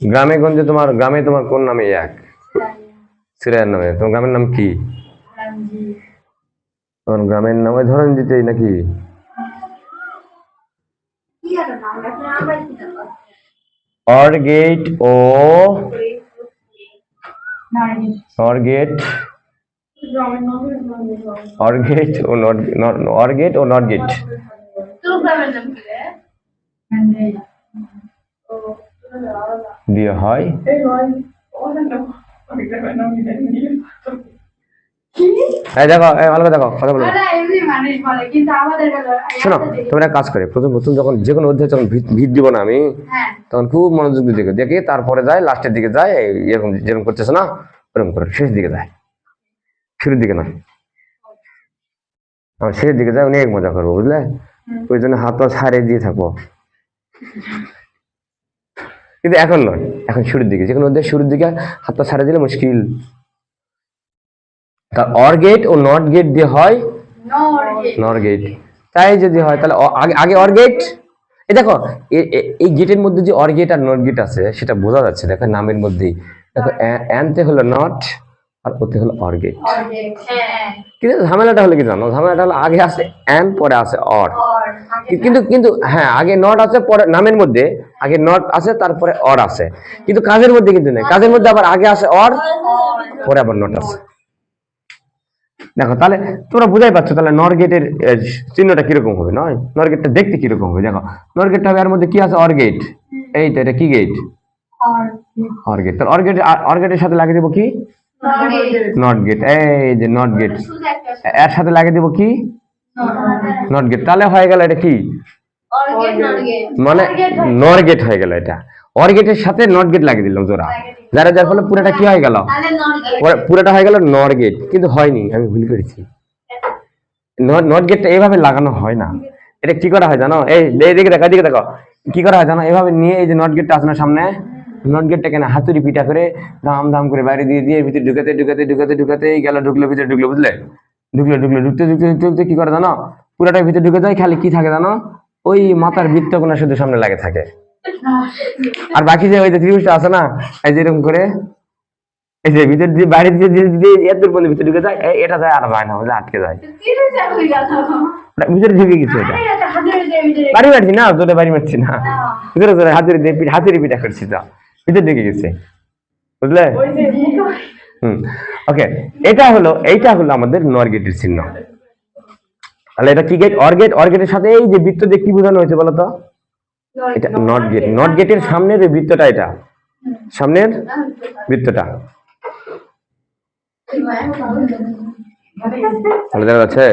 গ্রামে গঞ্জে তোমার গ্রামে তোমার কোন নামে এক? সিরায়ের নামে। তোমার গ্রামের নাম কি? তোমার গ্রামের নাম ওই ধরনজিতেই নাকি? অর গেট ও নর গেট, অর গেট ও অর গেট ও নট গেট দিয়ে হয় দেখো ভালো করে দেখো, কথা বলো। শোনো তোমরা কাজ করে প্রথম প্রথম যখন যে কোনো অধ্যায় যখন ভিত দিব না আমি, তখন খুব মনোযোগ দিয়ে দেখে দেখে তারপরে যায় লাস্টের দিকে যায়, এরকম যেরকম করতেছে না ওরকম করে শেষ দিকে যায়, শুরুর দিকে না। আমার শেষের দিকে যায় অনেক মজা করবো, বুঝলে? ওই জন্য হাত পা ছাড়িয়ে দিয়ে থাকবো, কিন্তু এখন নয়, এখন শুরুর দিকে। যে কোনো অধ্যায় শুরুর দিকে হাত পা ছাড়িয়ে দিলে মুশকিল। তা অর গেট ও নট গেট দিয়ে হয় নর গেট। তাই যদি হয় তাহলে আগে অর গেট। এই দেখো এই গেটের মধ্যে যে অর গেট আর নট গেট আছে সেটা বোঝা যাচ্ছে, দেখো নামের মধ্যেই। দেখো এনতে হলো নট আর ওতে হলো অর গেট। কিন্তু ঝামেলাটা হলো কি জানো? ঝামেলাটা হলো আগে আছে এন পরে আছে অর। কিন্তু কিন্তু হ্যাঁ আগে নট আছে পরে নামের মধ্যে, আগে নট আছে তারপরে অর আছে, কিন্তু কাজের মধ্যে কিন্তু নেই। কাজের মধ্যে আবার আগে আছে অর পরে আবার নট আছে। দেখো তাহলে তোমরা বুঝাই পাচ্ছ তাহলে নর গেটের চিহ্নটা কিরকম হবে, নয় নর গেটটা দেখতে কিরকম হবে। দেখো নর গেটটা হবে এর মধ্যে কি আছে? Or gate. এই তো এটা কি গেট? Or gate. তাহলে অর গেটের সাথে লাগিয়ে দেবো কি? Not gate. এই যে নট গেট, এর সাথে লাগিয়ে দেবো কি? Not gate. তাহলে হয়ে গেল এটা কি? মানে নর গেট হয়ে গেল। এটা অর গেটের সাথে নট গেট লাগিয়ে দিলাম জোড়া। যার ফলে পুরোটা কি হয়ে গেল, তাহলে নট গেট। পুরোটা হয়ে গেল নর গেট, কিন্তু হয়নি, আমি ভুল করেছি। নট গেটটা এইভাবে লাগানো হয় না, এটা কি করা হয় জানো, দিকে দেখো, এদিকে দেখো, কি করা হয় জানো, এইভাবে নিয়ে এই যে নট গেটটা আছে না সামনে, নট গেটটা কেন হাতুড়ি পিটা করে দাম দাম করে বাইরে দিয়ে দিয়ে ভিতরে ঢুকাতে ঢুকাতে ঢুকাতে ঢুকাতে গেল, ঢুকলো ভিতরে, ঢুকলো, বুঝলে, ঢুকতে ঢুকতে ঢুকতে ঢুকতে কি করে জানো, পুরাটাই ভিতরে ঢুকে যায়, খালি কি থাকে জানো, ওই মাথার বৃত্ত কোনা শুধু সামনে লাগে থাকে, আর বাকি যে ওই যে ত্রিভুজটা আছে না, এই যে এরকম করে এই যে ভিতর দিয়ে বাইরে দিয়ে দিয়ে দিয়ে এত দূর পর্যন্ত ভিতরে ঢুকে যায়, এটা যায় আর যায় না, বুঝলে, আটকে যায়, কি হয়েছে হয়ে গেল? ভিতরে ঢুকে গেছে এটা, আরে এটা হাতের ভিতরে। বাড়ি মারছি না, তোদের বাড়ি মারছি না, ভিতরে ভিতরে হাতুড়ি পিটা করছি, তো ভিতরে ঢুকে গেছে, বুঝলে। ওকে, এইটা হলো আমাদের নর গেটের চিহ্ন। তাহলে এটা কি গেট, অর গেট, অর গেটের সাথে এই যে বৃত্ত দিয়ে কি বোঝানো হয়েছে বলো তো, এটা নট গেট, নট গেটের সামনের এই বৃত্তটা, এটা সামনের বৃত্তটা, তাহলে দেখা যাচ্ছে,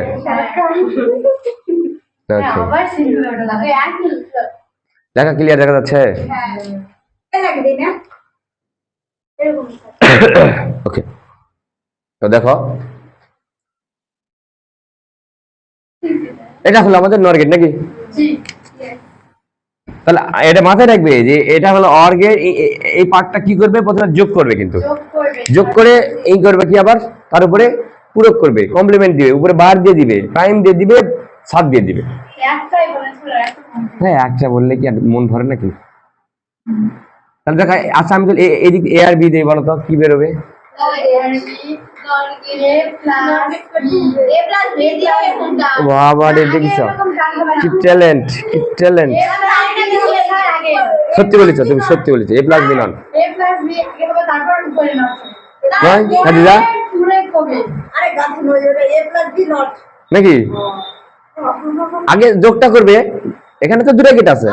আবার সিম্বলটা লাগে একই। দেখা ক্লিয়ার দেখা যাচ্ছে। হ্যাঁ এই লাগে দেই না এরকম। ওকে, তো দেখো এটা হলো আমাদের নর গেট নাকি, জি। তাহলে এটা মাথায় রাখবে যে এটা হলো অর গেট, এই পার্টটা কি করবে, প্রথমে যোগ করবে, কিন্তু যোগ করবে। যোগ করে এই করবে কি, আবার তার উপরে পূরক করবে, কমপ্লিমেন্ট দিবে, উপরে বার দিয়ে দিবে, প্রাইম দিয়ে দিবে, সাত দিয়ে দিবে। একটাই বলেছিল একটা। হ্যাঁ, একটা বললে কি আর মন ভরে নাকি। তাহলে দেখা, আচ্ছা আমি তো এদিক এ আর বি দিই, বলো তো কি বেরোবে, বাবা রে, দেখিস কি ট্যালেন্ট, কি ট্যালেন্ট, সত্যি বলেছো তুমি, সত্যি বলেছো, এ প্লাস বি নন নাকি, আগে যোগটা করবে, এখানে তো দুটো গেট আছে,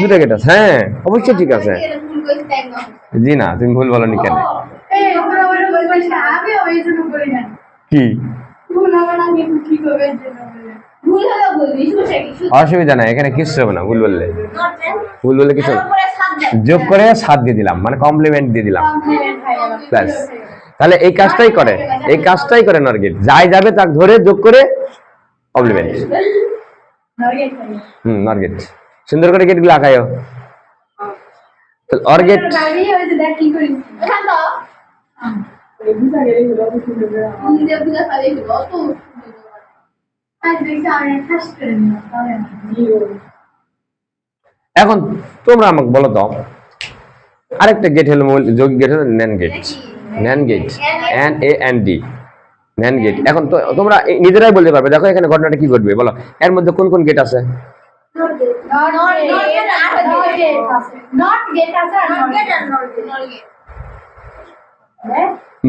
দুটো গেট আছে, হ্যাঁ অবশ্যই ঠিক আছে, জি না তুমি ভুল বলনি কেন, কি অসুবিধা নাই, এখানে কিচ্ছু হবে না, ভুল বললে, ভুল বললে কিছু, যোগ করে 7 দিয়ে দিলাম, মানে কমপ্লিমেন্ট দিয়ে দিলাম, ব্যাস। তাহলে এই কাজটাই করে, এই কাজটাই করে নর গেট, যাই যাবে তাকে ধরে যোগ করে কমপ্লিমেন্ট। নর গেট, সুন্দর করে গেট গুলো আঁকায়ও, অর গেট। এখন তোমরা আমাকে বলো তো, আরেকটা গেট হলো যৌগিক গেট হলো NAND gate, NAND gate, NAND, NAND gate. এখন তো তোমরা নিজেরাই বলতে পারবে, দেখো এখানে ঘটনাটা কি ঘটবে বলো, এর মধ্যে কোন কোন গেট আছে,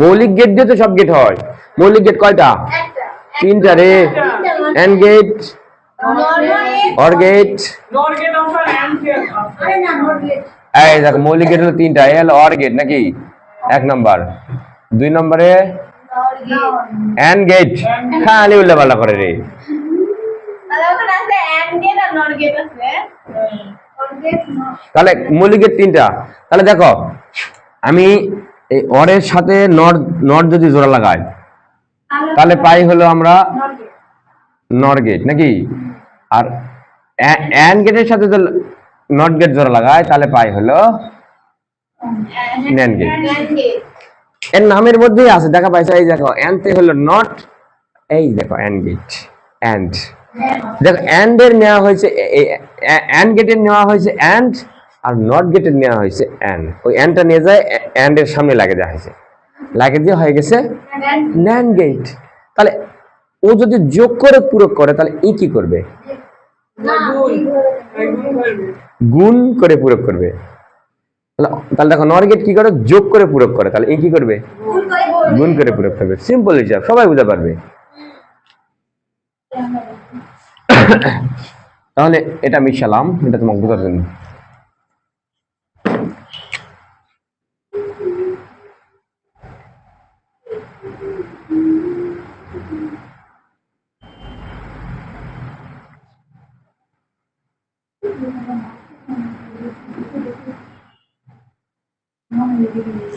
মৌলিক গেট দিয়ে তো সব গেট হয়, মৌলিক গেট কয়টা, 3টা রে, এন্ড গেট, অর গেট, এই দেখো মৌলিক গেট হলো 3টা, এ হলো অর গেট নাকি 1 নাম্বার, 2 নম্বরে এন্ড গেট, খালি উল্লাপাল্লা করে রে, তাহলে মৌলিক গেট 3টা। তাহলে দেখো আমি এই অরের সাথে নট যদি জোড়া লাগাই, তাহলে পাই হলো আমরা নর গেট নাকি, আর এন্ড গেটের সাথে যদি নট গেট জোড়া লাগাই, তাহলে পাই হলো ন্যান গেট। এর নামের মধ্যেই আছে, দেখা পাইছে, এই দেখো এনতে হলো নট, এই দেখো এন্ড গেট, এন্ড দেখো এন্ড এর নেওয়া হয়েছে, এন্ড গেটের নেওয়া হয়েছে এন্ড, আর নট গেটের নেওয়া হয়েছে এন্ড, ওই এন্ডটা নিয়ে যায় এন্ড এর সামনে লাগে দেওয়া হয়েছে, লাগে দিয়ে হয়ে গেছে ন্যান গেট। তাহলে ও যদি যোগ করে পূরক করে, তাহলে ই কি করবে, গুণ করে পূরক করবে। তাহলে দেখো নর গেট কি করে, যোগ করে পূরক করে, তাহলে ই কি করবে, গুণ করে পূরক করবে, সিম্পল হিসাব, সবাই বুঝতে পারবে। তাহলে এটা মিশালাম, এটা তোমাকে বোঝার জন্য।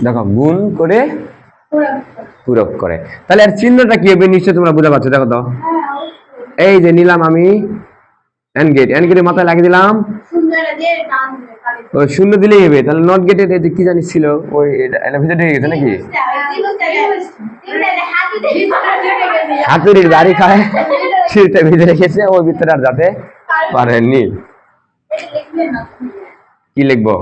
দেখো গুণ করে পুরো পূরক করে। তাহলে এর চিহ্নটা কি হবে নিশ্চয় তোমরা বুঝতে পারছো। দেখো তো, হ্যাঁ অবশ্যই এই যে নিলাম আমি এন্ড গেট, এন্ড গেটের মাথায় লাগিয়ে দিলাম সুন্দর দিয়ে টান দিলে খালি ওই শূন্য দিলেই হবে। তাহলে নট গেটের এই যে কি জানিস ছিল ওই এটা ভিতরে ঢুকে গেছে নাকি? হাতুড়ির বাড়ি খায় সিঁড়িটা ভিতরে গেছে, ওই ভিতরে আর যাতে পারেননি। কি লিখবো?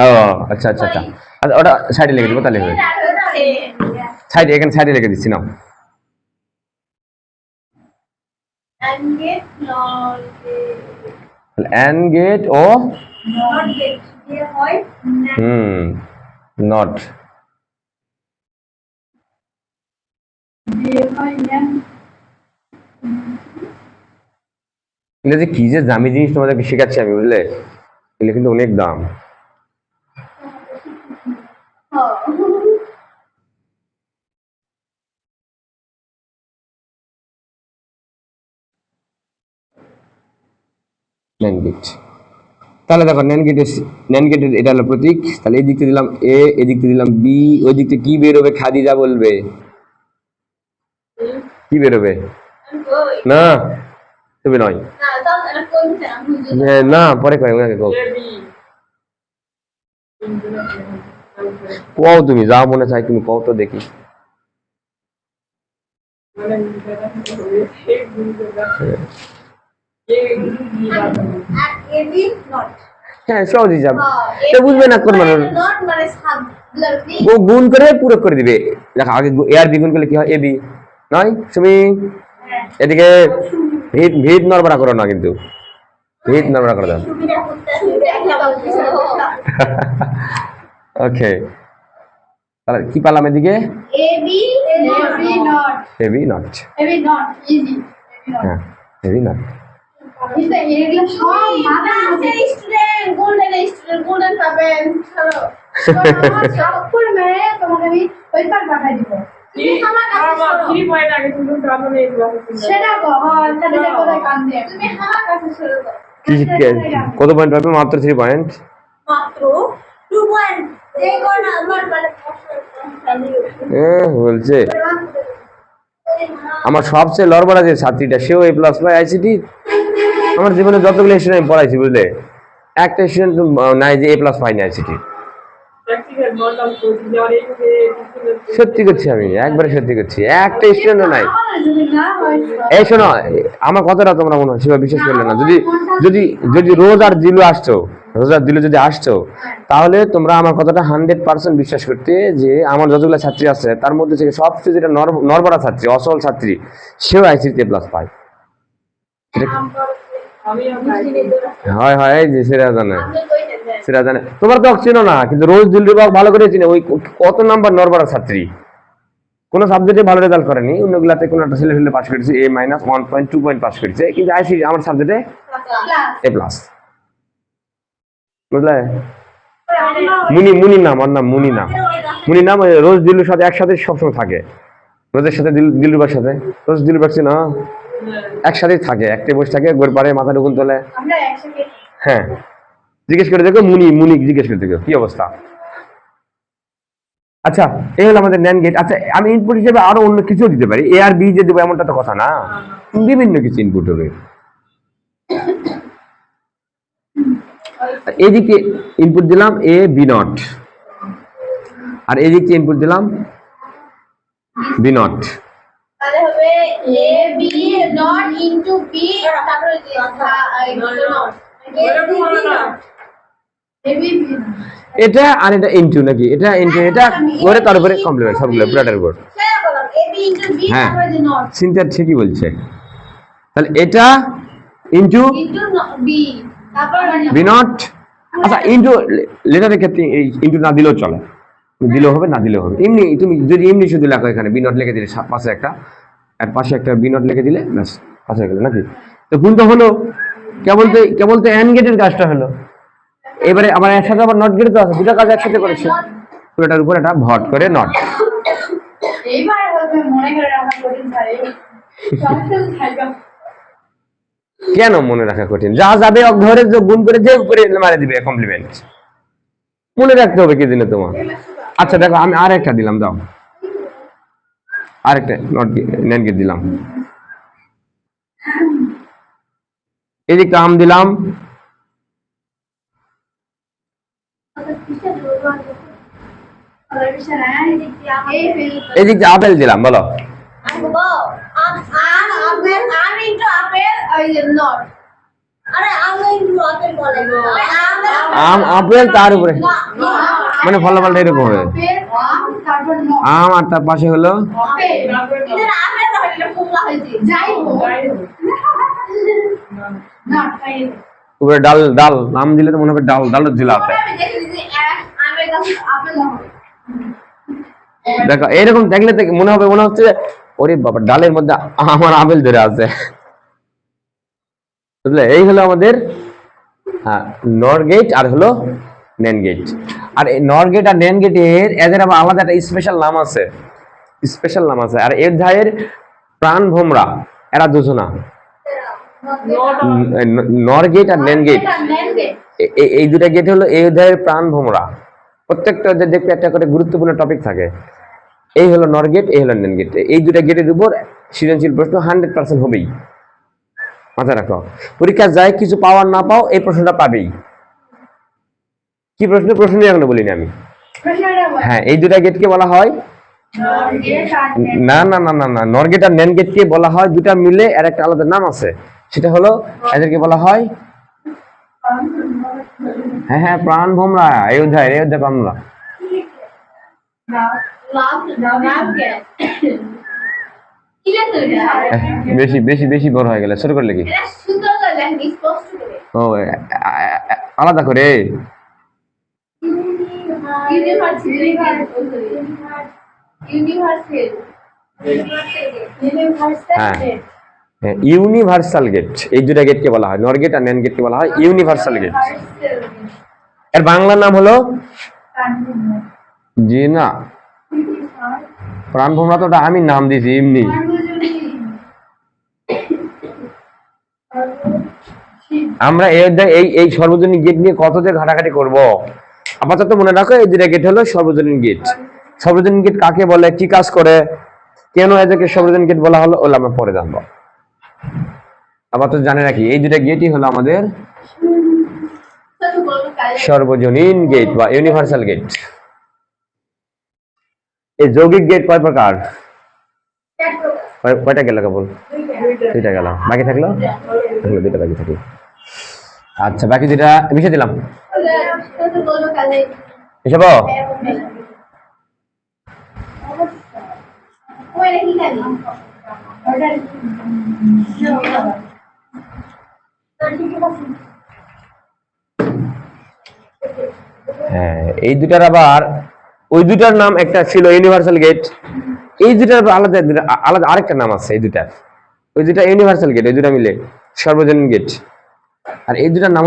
ও আচ্ছা আচ্ছা আচ্ছা আচ্ছা, ওটা সাইডে লিখে দেবো তাহলে হবে। সাইডে, এখানে সাইডে লিখে দিচ্ছি নাও। এন্ড গেট ও নট। এটা যে কি যে দামি জিনিস তোমাদেরকে শেখাচ্ছি আমি, বুঝলে? এগুলো কিন্তু অনেক দাম। ন্যান গেট, তাহলে দেখো ন্যান গেটের এটা হলো প্রতীক। তাহলে এই দিকতে দিলাম এ, এই দিকতে দিলাম বি, ওই দিকতে কি বেরোবে? খাদিজা বলবে কি বেরোবে? না তুমি নয়, না পরে কয় ওনাকে কও। কও তুমি যা মনে চাই তুমি কও তো দেখি। হ্যাঁ সহজই যাব, তো বুঝবে না কোন মানুষ। ও গুণ করে পূরক করে দিবে। দেখো আগে এ আর বি গুণ করলে কি হয়? এ বি নয়। তুমি এদিকে ভিত ভিত নড়বড়া করো না, কিন্তু ভিত নড়বড়া করে দাও। ওকে, তাহলে কি পালাম এদিকে? এ বি নট। হ্যাঁ এ বি নট। কত পয়েন্ট পাবে? মাত্র 3 পয়েন্ট। বলছে আমার সবচেয়ে লড়বড়া যে ছাত্রীটা, সেও এ প্লাস পায় আইসিটি। আমার জীবনে যতগুলো স্টুডেন্ট আমি পড়াইছি, বুঝলে, একটা স্টুডেন্ট নাই যে এ প্লাস পাইনি আইসিটি। সত্যি করছি আমি, একবারে সত্যি করছি, একটা স্টুডেন্টও নাই। এই শোনো, আমার কথাটা তোমরা মনে হয় সেভাবে বিশ্বাস করলে না। যদি যদি যদি রোজ আর দিলু আসছো, রোজ আর দিলু যদি আসছো, তাহলে তোমরা আমার কথাটা 100% বিশ্বাস করতে যে আমার যতগুলো ছাত্রী আছে তার মধ্যে থেকে সবচেয়ে যেটা নরবরা ছাত্রী, অসল ছাত্রী, সেও আইসিটি প্লাস পায়। হয় হয়, এই যে সেটা জানে, সেটা জানে। তোমরা তো চিনো না, কিন্তু রোজ দিলু ভালো করে চিনে। ওই কত নাম্বার নরবরা ছাত্রী, কোন সাবজেক্টে ভালো রেজাল্ট করেনি, অন্যগুলাতে কোনো একটা ছেলে ফেলে পাস করেছে, A-1.2 পয়েন্ট পাস করেছে, কিন্তু আইসিটি আমার সাবজেক্টে এ প্লাস। বুঝলে? মুনি নাম, ওর নাম মুনি নাম। মুনি নাম রোজ দিলুর সাথে একসাথে সবসময় থাকে। রোজের সাথে দিলুবার সাথে, রোজ দিলু পাচ্ছি না, একসাথেই থাকে, একটা বসে থাকে, গোর পারে মাথা ঢুকুন তোলে। হ্যাঁ জিজ্ঞেস করে দেখো, মুনি জিজ্ঞেস করে দেখো কি অবস্থা। আচ্ছা এই হলো আমাদের ন্যান গেট। আচ্ছা আমি ইনপুট হিসেবে আরো অন্য কিছু দিতে পারি, এ আর বি যে দেবো এমনটা তো কথা না, বিভিন্ন কিছু ইনপুট হবে। এদিকে ইনপুট দিলাম এ বি নট, আর এদিকে ইনপুট দিলাম বি নট। তাহলে হবে A B not into B, তারপরে এটা আর এটা ইনটু নাকি, এটা ইনটু এটা করে তার উপরে কমপ্লিমেন্ট সবগুলো পুরাটার উপর। হ্যাঁ চিন্তা ঠিকই বলছে। তাহলে এটা ইনটু বি, তারপর বি নট। আচ্ছা ইনটু লেটারের ক্ষেত্রে ইনটু না দিলেও চলে, দিলেও হবে না দিলেও হবে। এমনি তুমি যদি এমনি শুধু লেখো, এখানে বি নট লিখে দিলে পাশে একটা, আর পাশে একটা বি নট লিখে দিলে ব্যাস পাশে গেল নাকি। তো গুণটা হলো, কেবল তো এন গেটের কাজটা হলো। এবারে আমার একসাথে আবার নট গেট তো আছে, দুটো কাজ একসাথে করেছে, পুরোটার উপর একটা ভট করে নট। কেন মনে রাখা কঠিন? যা যাবে ধরে গুণ করে যে উপরে মারে দিবে কমপ্লিমেন্ট। মনে রাখতে হবে কি দিলে তোমার। আচ্ছা দেখো আমি আর একটা দিলাম, দাও আরেকটা NAND গেট দিলাম। এদিকে আম দিলাম, এদিকে আপেল দিলাম, বলো আম আপেল তার উপরে মানে ফলাফলটা এরকম হবে, আম আর তার পাশে হলো উপরে ডাল, ডাল নাম দিলে তো মনে হবে ডাল, ডালের ঝিলা আছে। দেখো এরকম দেখলে মনে হবে, মনে হচ্ছে ওরে বাবা ডালের মধ্যে আমার আপেল ধরে আছে, বুঝলে? এই হলো আমাদের নর গেট আর হলো NAND গেট। আর এই নর গেট আর NAND গেটের এদের আবার আলাদা একটা স্পেশাল নাম আছে, স্পেশাল নাম আছে। আর এর ধায়ের প্রাণ ভোমরা এরা দুজনা, নর গেট আর NAND গেট, এই দুটা গেট হলো এই অধ্যায়ের প্রাণ ভোমরা। প্রত্যেকটা অধ্যায় দেখতে একটা করে গুরুত্বপূর্ণ টপিক থাকে। এই হলো নর গেট, এই হলো NAND গেট। এই দুটা গেটের উপর সৃজনশীল প্রশ্ন 100% হবেই, মাথায় রাখো। পরীক্ষা যায় কিছু পাওয়ার না পাও, এই প্রশ্নটা পাবেই। কি প্রশ্ন? প্রশ্ন এখনো বলিনি আমি। হ্যাঁ, এই দুটা গেটকে বলা হয় না না না না না, নর গেট আর NAND গেটকে বলা হয় দুটা মিলে এর একটা আলাদা নাম আছে, সেটা হলো এদেরকে বলা হয় হ্যাঁ হ্যাঁ প্রাণ ভোমরা। এই অধ্যায় প্রাণ ভোমরা। বেশি বেশি বেশি বড় হয়ে গেলে শুরু করলে কি ও আলাদা করে ইউনিভার্সাল গেট। এই দুটা গেটকে বলা হয়, নর গেট আর NAND গেটকে বলা হয় ইউনিভার্সাল গেট। এর বাংলা নাম হলো জি না, প্রাণ ভোমরা তো ওটা আমি নাম দিয়েছি এমনি। আমরা এই সর্বজনীন গেট নিয়ে কত যে ঘাটাঘাটি করবো, আপাতত মনে রাখো এই দুটা গেট হলো সর্বজনীন গেট। সর্বজনীন গেট কাকে বলে, কি কাজ করে, কেন এদেরকে সর্বজনীন গেট বলা হলো, ওগুলো আমরা পরে জানবো। আপাতত জানে রাখি এই দুটা গেটই হলো আমাদের সর্বজনীন গেট বা ইউনিভার্সাল গেট। এই যৌগিক গেট কয় প্রকার? কয়টা গেল কেবল? দুইটা গেল, বাকি থাকলো দুইটা বাকি থাকলো। আচ্ছা বাকি দুইটা মিশে দিলাম, মিশাব। হ্যাঁ এই দুটার আবার ওই দুটার নাম একটা ছিল ইউনিভার্সাল গেট, এই দুটার আলাদা আলাদা আরেকটা নাম আছে। এই দুটার ওই দুটা ইউনিভার্সাল গেট, ওই দুটা মিলে সর্বজনীন গেট। আর এই দুটার নাম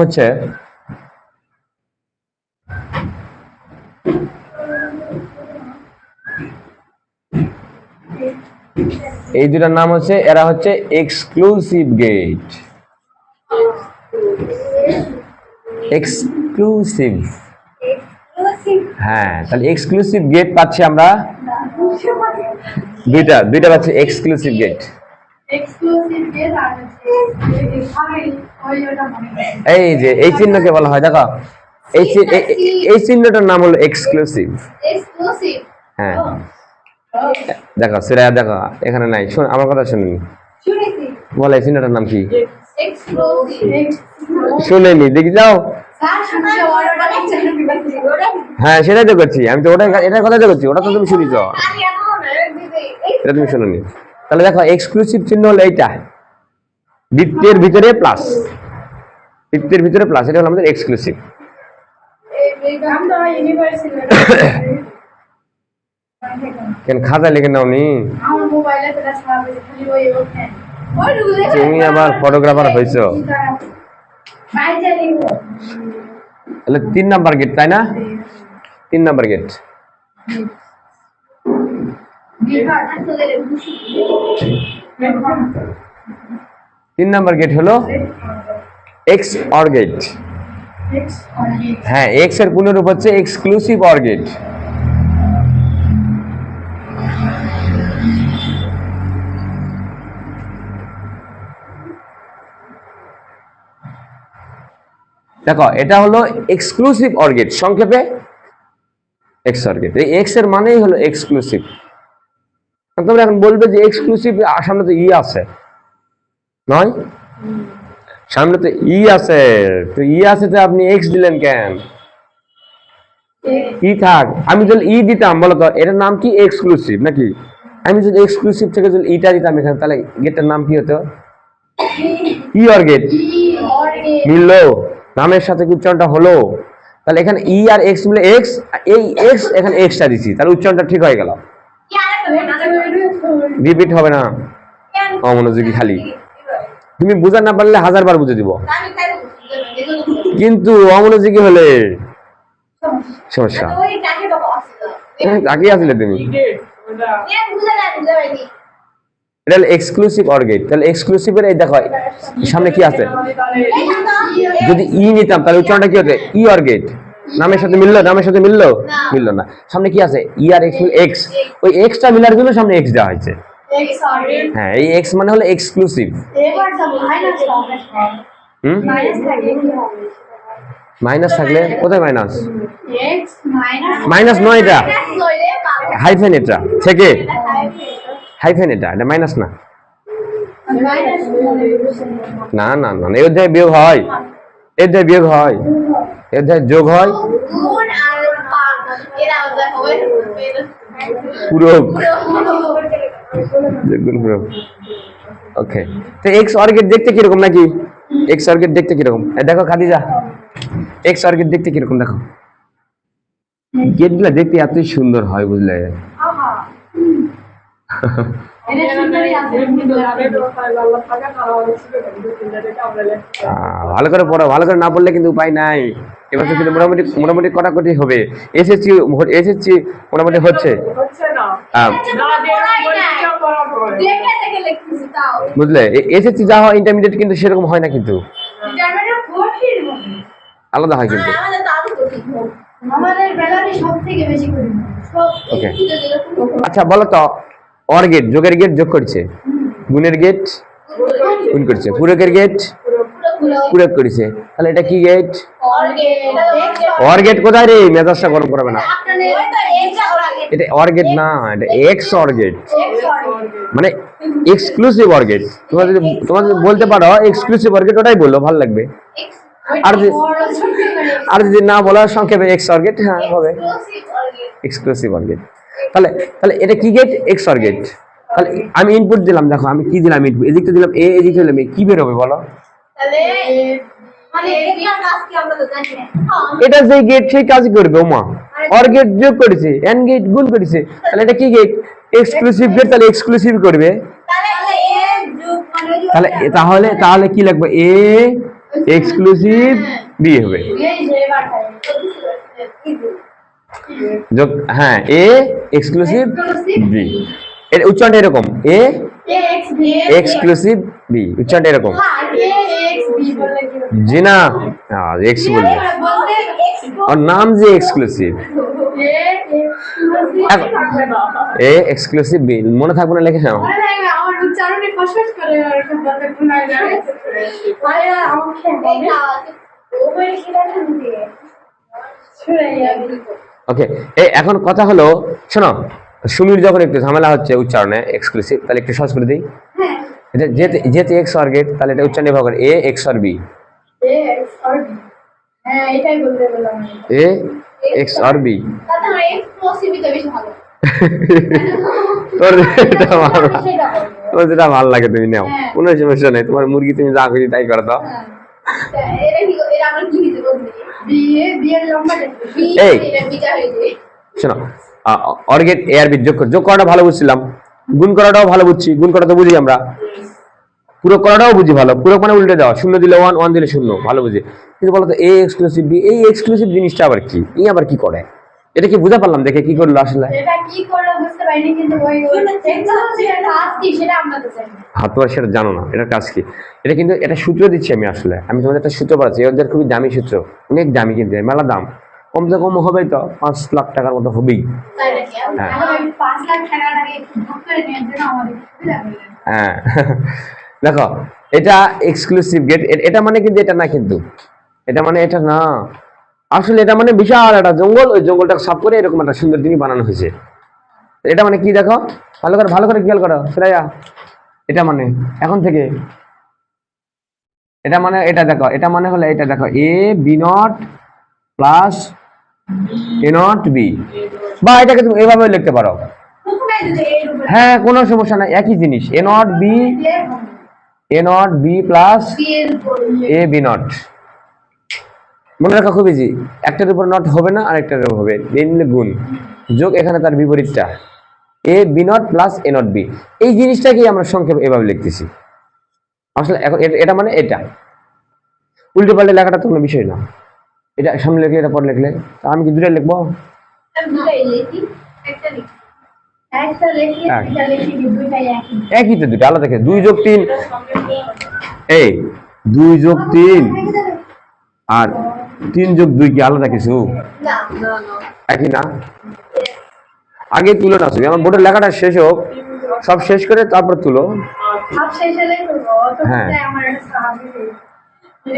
হচ্ছে এরা হচ্ছে এক্সক্লুসিভ গেট। এক্সক্লুসিভ, হ্যাঁ তাহলে এক্সক্লুসিভ গেট পাচ্ছি আমরা দুইটা পাচ্ছি এক্সক্লুসিভ গেট। এই যে এই চিহ্নকে বলা হয়, দেখো এই চিহ্নটার নাম হলো এক্সক্লুসিভ। হ্যাঁ দেখো সিরায়া, দেখো এখানে নাই, শোন আমার কথা শুনুনি, বলে এই চিহ্নটার নাম কি? শুনেনি, দেখি যাও। হ্যাঁ সেটাই তো করছি আমি, তো ওটা এটার কথা তো করছি, ওটা তো তুমি শুনিছ, এটা তুমি শুনোনি। তাহলে দেখো এক্সক্লুসিভ চিহ্ন হলো এইটা, বৃত্তের ভিতরে প্লাস, বৃত্তের ভিতরে প্লাস, এটা হলো আমাদের এক্সক্লুসিভ। কেন খাতা লিখে নাও নি? তুমি আবার ফটোগ্রাফার হয়েছো। তাহলে 3 নাম্বার গেট, তাই না? 3 নাম্বার গেট। 3 নাম্বার গেট হলো এক্স অর গেট। হ্যাঁ, এক্স এর পূর্ণরূপ হচ্ছে এক্সক্লুসিভ অর্গেট। দেখো এটা হলো এক্সক্লুসিভ অর্গেট, সংক্ষেপে এক্স অর্গেট। এই এক্স এর মানেই হলো এক্সক্লুসিভ। তোমরা এখন বলবে যে এক্সক্লুসিভ সামনে তো ই আছে, নয়? সামনে তো ই আছে, তো ই আছে তো আপনি এক্স দিলেন কেন? ই থাক, আমি যদি ই দিতাম বলো তো এটার নাম কি? এক্সক্লুসিভ নাকি? আমি যদি এক্সক্লুসিভ থেকে যদি ইটা দিতাম এখানে, তাহলে গেটের নাম কি হতো? ই অর্গেট। মিললো, নামের সাথে উচ্চারণটা হলো। তাহলে এখানে ই আর এক্স মিলে এক্স, এই এক্স এখানে এক্সটা দিছি, তাহলে উচ্চারণটা ঠিক হয়ে গেল। রিপিট হবে না, অমনোযোগী খালি। তুমি বুঝা না পারলে 1000 বার বুঝে দিব, কিন্তু অমনোযোগী হলে সমস্যা। তাকিয়ে আসলে তুমি, এটা হলো এক্সক্লুসিভ অর্গেট। তাহলে এক্সক্লুসিভের এই দেখো সামনে কি আছে, যদি ই নিতাম তাহলে উচ্চারণটা কি হতো? ই অর্গেট। নামের সাথে মিললো? নামের সাথে মিললো? মিললো না। সামনে কি আছে? ই আর এক্স, এক্স। ওই এক্সটা মিলার জন্য সামনে এক্স দেওয়া হয়েছে। হ্যাঁ, এই এক্স মানে হলো এক্সক্লুসিভ। মাইনাস থাকলে কোথায় মাইনাস? মাইনাস নয়, এটা হাইফেন, এটা থেকে হাইফেন, এটা মাইনাস না। না না না, এই অধ্যায় বিয়োগ হয়, এই অধ্যায় বিয়োগ হয়, এই অধ্যায় যোগ হয়। পূরক, পূরক। ওকে, তো এক্স অর্গেট দেখতে কিরকম নাকি? এক্স অর্গেট দেখতে কিরকম? দেখো খাদিজা, এক্স অর্গেট দেখতে কিরকম দেখো। গেটগুলা দেখতে এতই সুন্দর হয়, বুঝলে? ভালো করে পড়ো, ভালো করে না পড়লে কিন্তু উপায় নাই। এবার কিন্তু মোটামুটি মোটামুটি কটাকটি হবে। এসএসসি এসএসসি মোটামুটি হচ্ছে, বুঝলে? এসএসসি যা হয় ইন্টারমিডিয়েট কিন্তু সেরকম হয় না, কিন্তু আলাদা হয় কিন্তু। আচ্ছা বলো তো, অর্গেট যোগের গেট যোগ করছে, গুণের গেট গুণ করছে, পূরকের গেট পূরক করেছে, তাহলে এটা কি গেট? অর্গেট। কোথায় রে? মেজাজটা গরম করবে না, এটা অর্গেট না, এটা এক্স অর্গেট, মানে এক্সক্লুসিভ অর্গেট। তোমরা যদি বলতে পারো এক্সক্লুসিভ অর্গেট, ওটাই বললো, ভালো লাগবে। আর যদি না বলা সংক্ষেপে এক্স অর্গেট, হ্যাঁ হবে এক্সক্লুসিভ অর্গেট। তাহলে তাহলে এটা কি গেট? এক্স অর্গেট। তাহলে আমি ইনপুট দিলাম, দেখো আমি কি দিলাম ইনপুট, এদিকটা দিলাম এ, এদিকটা দিলাম এ, কি বের হবে বলো? এটা যে গেট সেই কাজ করবে। ওমা, অর্গেট যোগ করেছে, এন্ড গেট গুণ করেছে, তাহলে এটা কি গেট? Exclusive gate. তাহলে এক্সক্লুসিভ করবে, তাহলে তাহলে তাহলে কি লাগবে? এ এক্সক্লুসিভ বি হবে। যোগ, হ্যাঁ, এ এক্সক্লুসিভ বি। এর উচ্চারণটা এরকম, এ এক্সক্লুসিভ বি, উচ্চারণটা এরকম। জি না, এক্স বলবে, ওর নাম যে এক্সক্লুসিভ। এ এক্সক্লুসিভ বি, মনে থাকবে না, লিখে নাও। ওকে, এখন কথা হলো, শোনো, সুমির যখন একটু ঝামেলা হচ্ছে উচ্চারণে এক্সক্লুসিভ, তাহলে একটু সহজ করে দিই। এটা যেতে এক্স অর্গেট, তাহলে এটা উচ্চারণ ব্যবহার করে A XOR B, A XOR B. তোর যেটা ভালো লাগে তুমি নাও, কোনো সমস্যা নেই, তোমার মুরগি তুমি যা খুশি তাই করো। দাও শোনো, অর্গেট এ আর বি যোগ করাটা ভালো বুঝছিলাম, গুণ করাটাও ভালো বুঝছি, গুণ করা তো বুঝি আমরা, পূরক করাটাও বুঝি ভালো। পূরক মানে উল্টে দেওয়া, 0 দিলে 1, 1 দিলে 0, ভালো বুঝি। কিন্তু বলো তো এ এক্সক্লুসিভ বি, এই এক্সক্লুসিভ জিনিসটা আবার কি? ই আবার কি করে? এটা কি বুঝা পারলাম দেখে কি করলো আসলে? এটা কি করলো বুঝতে পারিনি, কিন্তু ওই দেখতে হচ্ছে এটা কাজ কি সেটা আমরা তো জানি না। হাত তোমার সেটা জানো না এটার কাজ কি। এটা কিন্তু এটা সূত্র দিচ্ছি আমি, আসলে আমি তোমাদের একটা সূত্র পড়াচ্ছি, ওদের খুবই দামি সূত্র, অনেক দামি, কিন্তু মেলা দাম, কমসে কম হবে তো 5 লাখ টাকার মতো হবেই। তাই নাকি? হ্যাঁ। এখন আমি 5 লাখ টাকাটাকে একটু ভাগ করে নেওয়ার জন্য আমাদের সুবিধা হয়ে গেল। হ্যাঁ দেখো এটা এক্সক্লুসিভ গেট, এটা মানে কিন্তু এটা না, কিন্তু এটা মানে এটা না, আসলে এটা মানে বিশাল একটা জঙ্গল, ওই জঙ্গলটা সাফ করে এরকম একটা সুন্দর জিনিস বানানো হয়েছে। এটা মানে কি দেখো, ভালো করে খেয়াল করো শ্রেয়া, এটা মানে এখন থেকে এটা মানে এটা দেখো, এটা মানে হলো এটা দেখো, A B not plus A not B, বা এটাকে তুমি এভাবে লিখতে পারো। প্রথমে যদি এর উপরে হ্যাঁ কোনো সমস্যা নাই, একই জিনিস, এ নট বি প্লাস বি এর উপরে এ বি নট। মনে রাখা খুব ইজি, একটার উপর নট হবে না, আরেকটার উপর হবে, নিম্ন গুণ যোগ, এখানে তার বিপরীতটা A B not plus A not B. এই জিনিসটাকেই আমরা সংক্ষেপে এভাবে লিখতেছি। আসলে এখন এটা মানে এটা, উল্টে পাল্টে লেখাটা তো কোনো বিষয় না, এটা সামনে লিখলে এটা পরে লিখলে, আমি কি দুটাই লিখবো? আমি দুটাই লিখি, একটা লিখি এক। এটা লিখি, দুইটাই একই। একই তো, দুটো আলাদা, 2 যোগ 3, এই 2 যোগ 3 আর 3 যোগ 2 কি আলাদা কিছু? না একই না? আগে তুলো না, ছবি আমার বোর্ডের লেখাটা শেষ হোক, সব শেষ করে তারপর তুলো। সব শেষ হলে করবো, তো হ্যাঁ। আমার একটা সাহায্য চাই।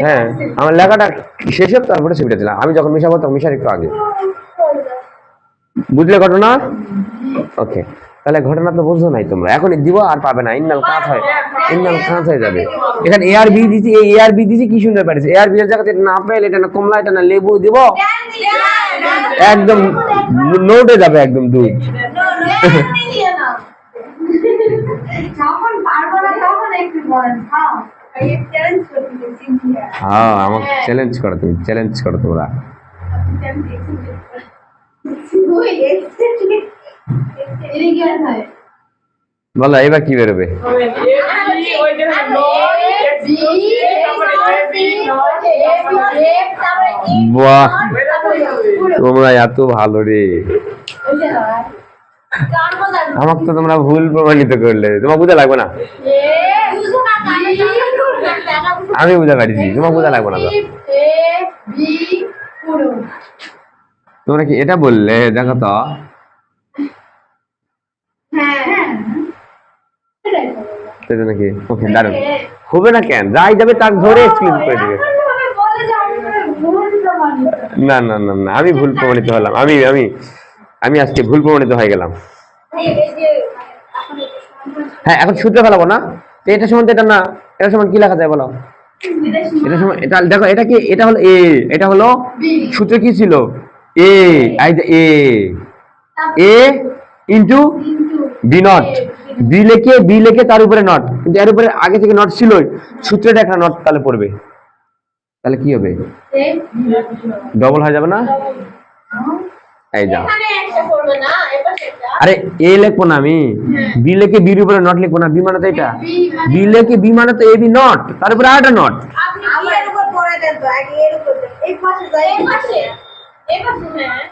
হ্যাঁ আমার লেখাটা শেষ হোক তারপরে ছবিটা দিলাম, আমি যখন মিশাবো তখন মিশার একটু আগে, বুঝলে ঘটনা? ওকে, তাহলে ঘটনা তো বুঝছো নাই তোমরা, এখন দিব আর পাবে না, ইন্নাল কাট হয়, ইন্নাল কাট হয়ে যাবে। এখানে এ আর বি দিছি, এই এ আর বি দিছি, কি সুন্দর পারিস, এ আর বি এর জায়গাতে এটা না আপেল, এটা না কমলা, এটা না লেবু দিব, একদম নোটে যাবে একদম দুধ। যখন পারবো না তখন একটু বলেন, হ্যাঁ এই চ্যালেঞ্জ করতে দিচ্ছি। হ্যাঁ আমাকে চ্যালেঞ্জ করো, তুমি চ্যালেঞ্জ করো তোমরা। বলো এবার কি বেরোবে? বাহ তোমরা এত ভালো রে, আমাকে তো তোমরা ভুল প্রমাণিত করলে, তোমার বুঝা লাগবে না, আমি বুঝা পারিছি, তোমার বুঝা লাগবে না তো। তোমরা কি এটা বললে? দেখো তো সেটা নাকি, ওকে দারুন, হবে না কেন, যাই যাবে তাকে ধরে এক্সক্লুসিভ করে দিবে। না না না না, আমি ভুল প্রমাণিত হলাম, আমি আমি আমি আজকে ভুল প্রমাণিত হয়ে গেলাম। হ্যাঁ এখন সূত্রে ফেলাবো না, তো এটা সমান এটা না, এটা সমান কি লেখা যায় বলো? এটা সমান এটা, দেখো এটা কি, এটা হলো এ, এটা হলো সূত্রে কি ছিল, A I A A into B not, B লেখে তার উপরে নট, কিন্তু এর উপরে আগে থেকে নট ছিল, সূত্রেটা একটা নট তাহলে পড়বে, তাহলে কি হবে, ডবল হয়ে যাবে না? এই যাও, আরে এ লিখবো না আমি, বি লেখে বির উপরে নট লিখবো না, বি মানে তো এটা, বি লেখে বি মানে তো এ বি নট, তার উপরে আরেকটা নট। আপনি এর উপর পড়ে দেন তো, আগে এর উপর দেন, এই পাশে যাই, এই পাশে হ্যাঁ,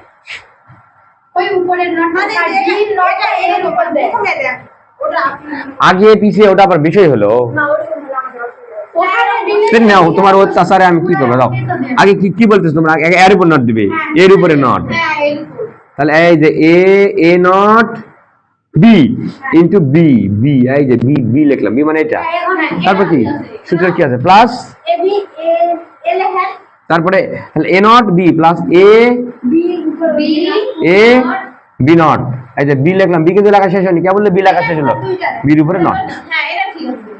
ওই উপরের নট মানে বি নটটা এর উপর দেন, প্রথমে দেন ওটা আপনি, আগে পিছে ওটা আবার বিষয় হলো না ওটা হলো আমাদের অসুবিধা। না, তোমার অত্যাচারে আমি কি করবো, দাও আগে কি কি বলতেছ তোমরা, আগে এর উপর নট দিবে, এর উপরে নট, হ্যাঁ এর উপর, তাহলে এই যে A not B into B, B এই যে বি, বি লিখলাম, বি মানে এটা, তারপর কি সূত্র কি আছে, প্লাস এ বি এ লেখেন, তারপরে তাহলে A not B plus A B B A B not, এই যে বি লিখলাম, বি কিন্তু লেখা শেষ হয়নি, কে বললে বি লেখা শেষ হলো, বির উপরে নট। হ্যাঁ এটা ঠিক আছে,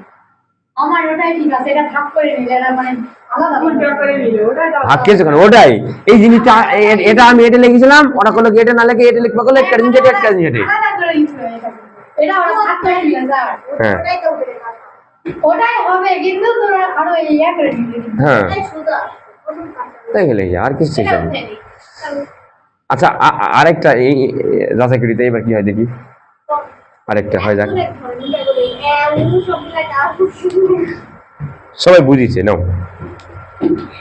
আমার ওটাই ঠিক আছে, এটা ভাগ করে নিলে এটা মানে আলাদা করে নিলে ওটা কিছু কেন ওটাই, এই জিনিসটা এটা আমি এটা লিখেছিলাম, ওরা কোনো এটা না লিখে এটা লিখবা, করলে একটা জিনিস এটা, একটা জিনিস এটা, আলাদা করে নিতে হবে, এটা ওরা ভাগ করে নিলে স্যার, হ্যাঁ ওটাই তো হবে, ওটাই হবে, কিন্তু তোরা আরো ইয়া করে দিবি, হ্যাঁ এই সুদা প্রথম কাজ তাই গেলে আর কিছু এটা চাই না। উঠে নি। আচ্ছা আরেকটা এই যাচাই করিতে এবার কি হয় দেখি, আরেকটা হয় যাক, সবাই বুঝিছে নাও,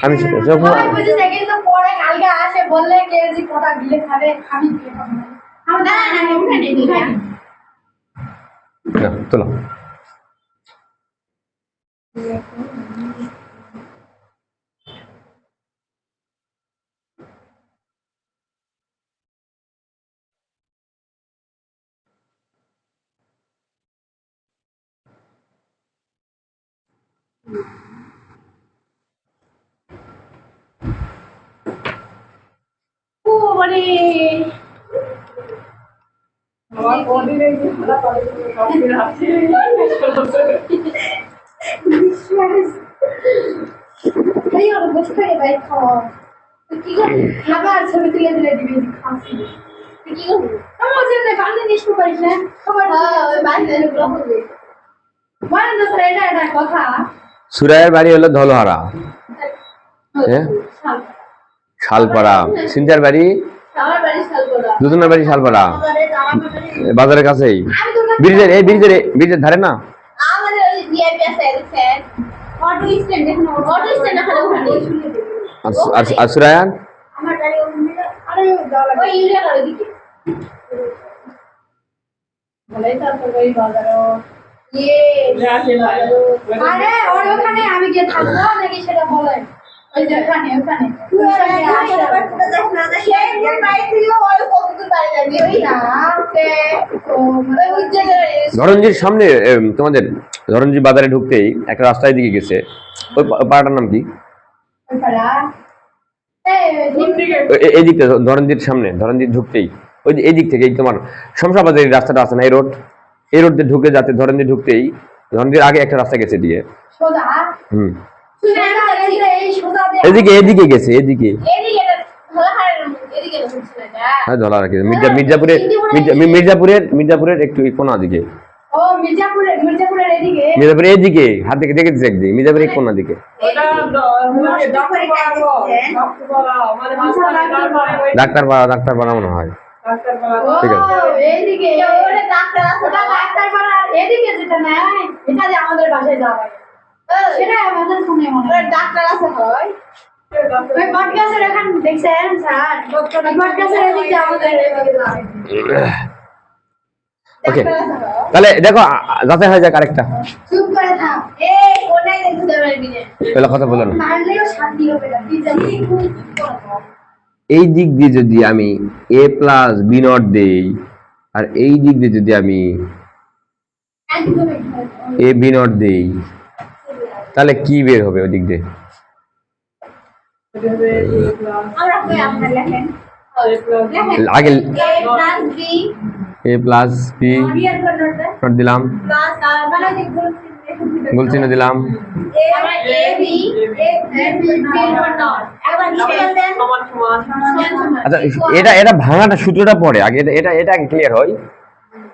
আমি যখন আমার বুঝি না কিন্তু পরে কালকে আসে বললে কেজি কটা দিলে খাবে আমি দিয়ে খাবো না। না না না উঠে নেই দিই না তোলো ও মানে আমার কোনদিন এই ভালো করে সব দিন আছে এই আর বুঝ করে ভাই খাও কি গো খাবার ছবি তুলে তুলে দিবি খাসি কি গো আমার জন্য কানে নিষ্ঠু পারিস না খবর ওই বাইরে গুলো হবে মানে তো এটা এটা কথা সুরাইয়ের বাড়ি হলো ধলহারা হ্যাঁ শালপাড়া সিনচার বাড়ি আমার বাড়ি শালগোলা দুজনের বাড়ি শালপাড়া বাজারের কাছেই ব্রিজের ধারে না আমাদের ওই ভিআইপি আছে দেখছেন অটো স্ট্যান্ড দেখুন অটো স্ট্যান্ড এখানে ওখানে আর সুরায়ান আমার গাড়ি ওখানে আরে ওই ইউরিয়া গাড়ি দিকে বলে তারপর ওই বাজারও আরে ওর ওখানে আমি গিয়ে থাকবো নাকি সেটা বলে ওই যে ওখানে ধরঞ্জির সামনে তোমাদের ধরঞ্জি বাজারে ঢুকতেই একটা রাস্তায় দিকে গেছে ওই পাড়াটার নাম কি এই দিকটা ধরঞ্জির সামনে ধরঞ্জির ঢুকতেই ওই এই দিক থেকে তোমার শমশাবাদের রাস্তাটা আছে না এই রোড দিয়ে ঢুকে যাতে ধরঞ্জি ঢুকতেই ধরঞ্জির আগে একটা রাস্তা গেছে দিয়ে হুম এদিকে গেছে এদিকে হ্যাঁ ধলা রাখি মির্জাপুরের একটু কোনা দিকে মির্জাপুরের এদিকে হাত দিকে দেখে দিচ্ছে একদিকে মির্জাপুরের এই কোনা দিকে ডাক্তারপাড়া মনে হয় ঠিক আছে আমাদের বাসায় যাওয়া সেটা আমাদের ফোনে মনে হয় ডাক্তার আছে হয় ওই পডকাস্টের এখানে দেখছেন স্যার পডকাস্টের এদিকে আমাদের ওকে তাহলে দেখো যাতে হয় যাক আরেকটা চুপ করে থাক এই কোনায় দেখতে পারবি না এগুলো কথা বলো না মারলেও শান্তি হবে না বিজানি খুব এই দিক দিয়ে যদি আমি a প্লাস b নট দেই আর এই দিক দিয়ে যদি আমি a b নট দেই তাহলে কি বের হবে ওই দিক দিয়ে আমরা কই আপনারা লেখেন আগে a + b a plus b বিয়ার করতে নট দিলাম প্লাস মানে গোল চিহ্ন দিলাম আমরা a b নট একবার নিচে দেন সমান সমান আচ্ছা এটা ভাঙাটা সূত্রটা পড়ে আগে এটা আগে ক্লিয়ার হয়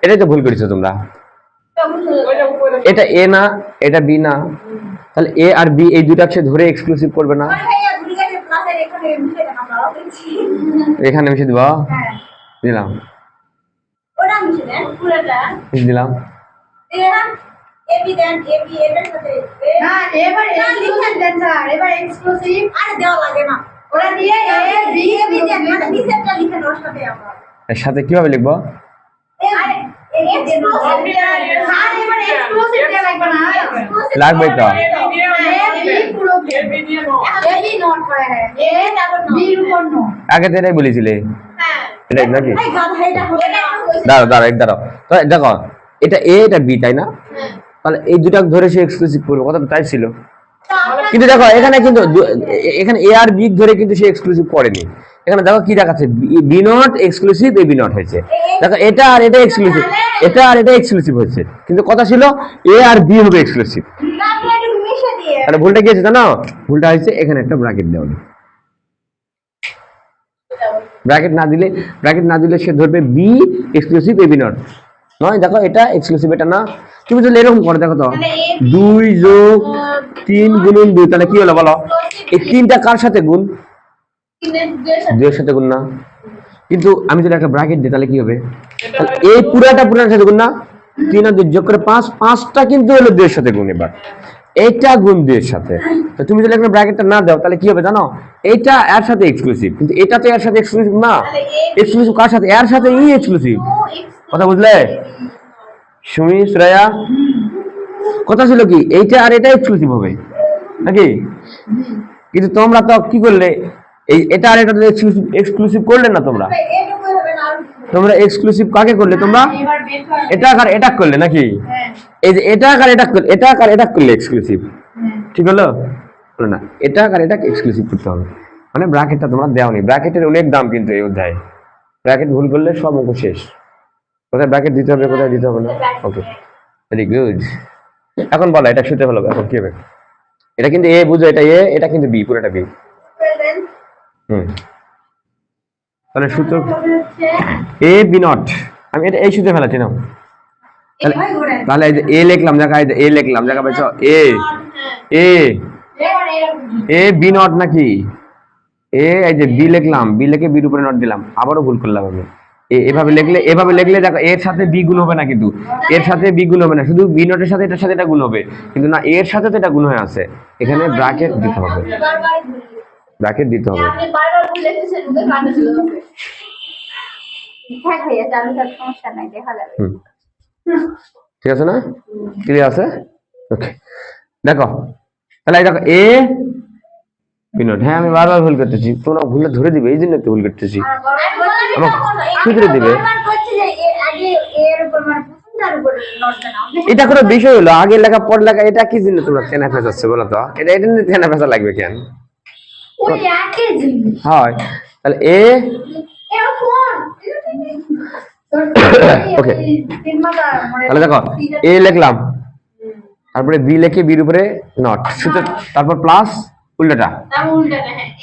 এটাই তো ভুল করেছো তোমরা এটা a না এটা b না তাহলে a আর b এই দুটো একসাথে ধরে এক্সক্লুসিভ করবে না এখানে মিশে দিব দিলাম দিলাম এর সাথে কিভাবে লিখবো লাগবে তো আগে তো এটাই বলেছিলে এটাই নাকি দাঁড়াও তো দেখো এটা এ এটা বি তাই না তাহলে এই দুটা ধরে সে এক্সক্লুসিভ করবে কথা তো তাই ছিল কিন্তু দেখো এখানে কিন্তু এখানে এ আর বি ধরে কিন্তু সে এক্সক্লুসিভ করেনি এখানে দেখো কি দেখাচ্ছে B not exclusive A B not হয়েছে দেখো এটা আর এটা এক্সক্লুসিভ এটা আর এটা এক্সক্লুসিভ হয়েছে কিন্তু কথা ছিল এ আর বি হবে এক্সক্লুসিভ আরে ভুলটা কি হয়েছে জানো ভুলটা হয়েছে এখানে একটা ব্র্যাকেট দেওয়া ব্র্যাকেট না দিলে সে ধরবে B exclusive A B not নয় দেখো এটা এক্সক্লুসিভ এটা না তুমি যদি এরকম করে দেখো তো 2 যোগ 3 গুণন 2 তাহলে কি হলো বলো এই তিনটা কার সাথে গুণ 2 এর সাথে গুণ না কিন্তু আমি যদি একটা ব্র্যাকেট দিই তাহলে কি হবে তাহলে এই পুরাটার সাথে গুণ না 3 আর 2 যোগ করে 5 5টা কিন্তু হলো 2 এর সাথে গুণ এবার এইটা গুণ 2 এর সাথে। তো তুমি যদি এখানে ব্র্যাকেটটা না দাও তাহলে কি হবে জানো, এইটা এর সাথে এক্সক্লুসিভ, কিন্তু এটা তো এর সাথে এক্সক্লুসিভ না। এক্সক্লুসিভ কার সাথে? এর সাথে ই এক্সক্লুসিভ। কথা বুঝলে সুমি শ্রেয়া? কথা ছিল কি এইটা আর এটা এক্সক্লুসিভ হবে নাকি, কিন্তু তোমরা তো কি করলে, এই এটা আর এটা এক্সক্লুসিভ করলে না তোমরা। তোমরা এক্সক্লুসিভ কাকে করলে? তোমরা এটা আর এটা করলে নাকি? এই যে এটা আর এটা করলে, এটা আর এটা করলে এক্সক্লুসিভ, ঠিক হলো? হলো না, এটা আর এটা এক্সক্লুসিভ করতে হবে। মানে ব্র্যাকেটটা তোমরা দেওনি, ব্র্যাকেটের অনেক দাম কিন্তু এই অধ্যায়ে। ব্র্যাকেট ভুল করলে সব অঙ্ক শেষ। কোথায় ব্র্যাকেট দিতে হবে, কোথায় দিতে হবে না। ওকে, ভেরি গুড। এখন বলো এটা শুতে হলো, এখন কি হবে? এটা কিন্তু এ, বুঝো এটা এ, এটা কিন্তু বি, পুরোটা বি। তাহলে সূত্র এ বি নট, আমি এটা এই সূত্রে ফেলাচ্ছি না। তাহলে এই যে এ লিখলাম জায়গায়, এ লিখলাম জায়গা পাইছো এ, এ এ বি নট নাকি, এ এই যে বি লিখলাম, বি লিখে বির উপরে নট দিলাম, আবারও ভুল করলাম আমি। এভাবে লিখলে দেখো এর সাথে বি গুণ হবে না, কিন্তু এর সাথে বি গুণ হবে না, শুধু বি নটের সাথে এটার সাথে এটা গুণ হবে, কিন্তু না এর সাথে তো এটা গুণ হয়ে আছে। এখানে ব্র্যাকেট দিতে হবে, ব্র্যাকেট দিতে হবে। ঠিক আছে না, ক্লিয়ার আছে? ওকে, দেখো তাহলে দেখো এ বিনোদ, হ্যাঁ আমি বারবার ভুল করতেছি, তোমরা ভুলটা ধরে দিবে, এই জন্য একটু ভুল করতেছি, শুধরে দিবে। এটা কোনো বিষয় হলো, আগে লেখা পর লেখা, এটা কি জন্য তোমরা চেনা ফেসাচ্ছে বলো তো? এটা এটা নিয়ে চেনা ফেসা লাগবে কেন? হয় তাহলে এ, ওকে তাহলে দেখো এ লিখলাম, তারপরে বি লিখে বির উপরে নট, তারপর প্লাস উল্টাটা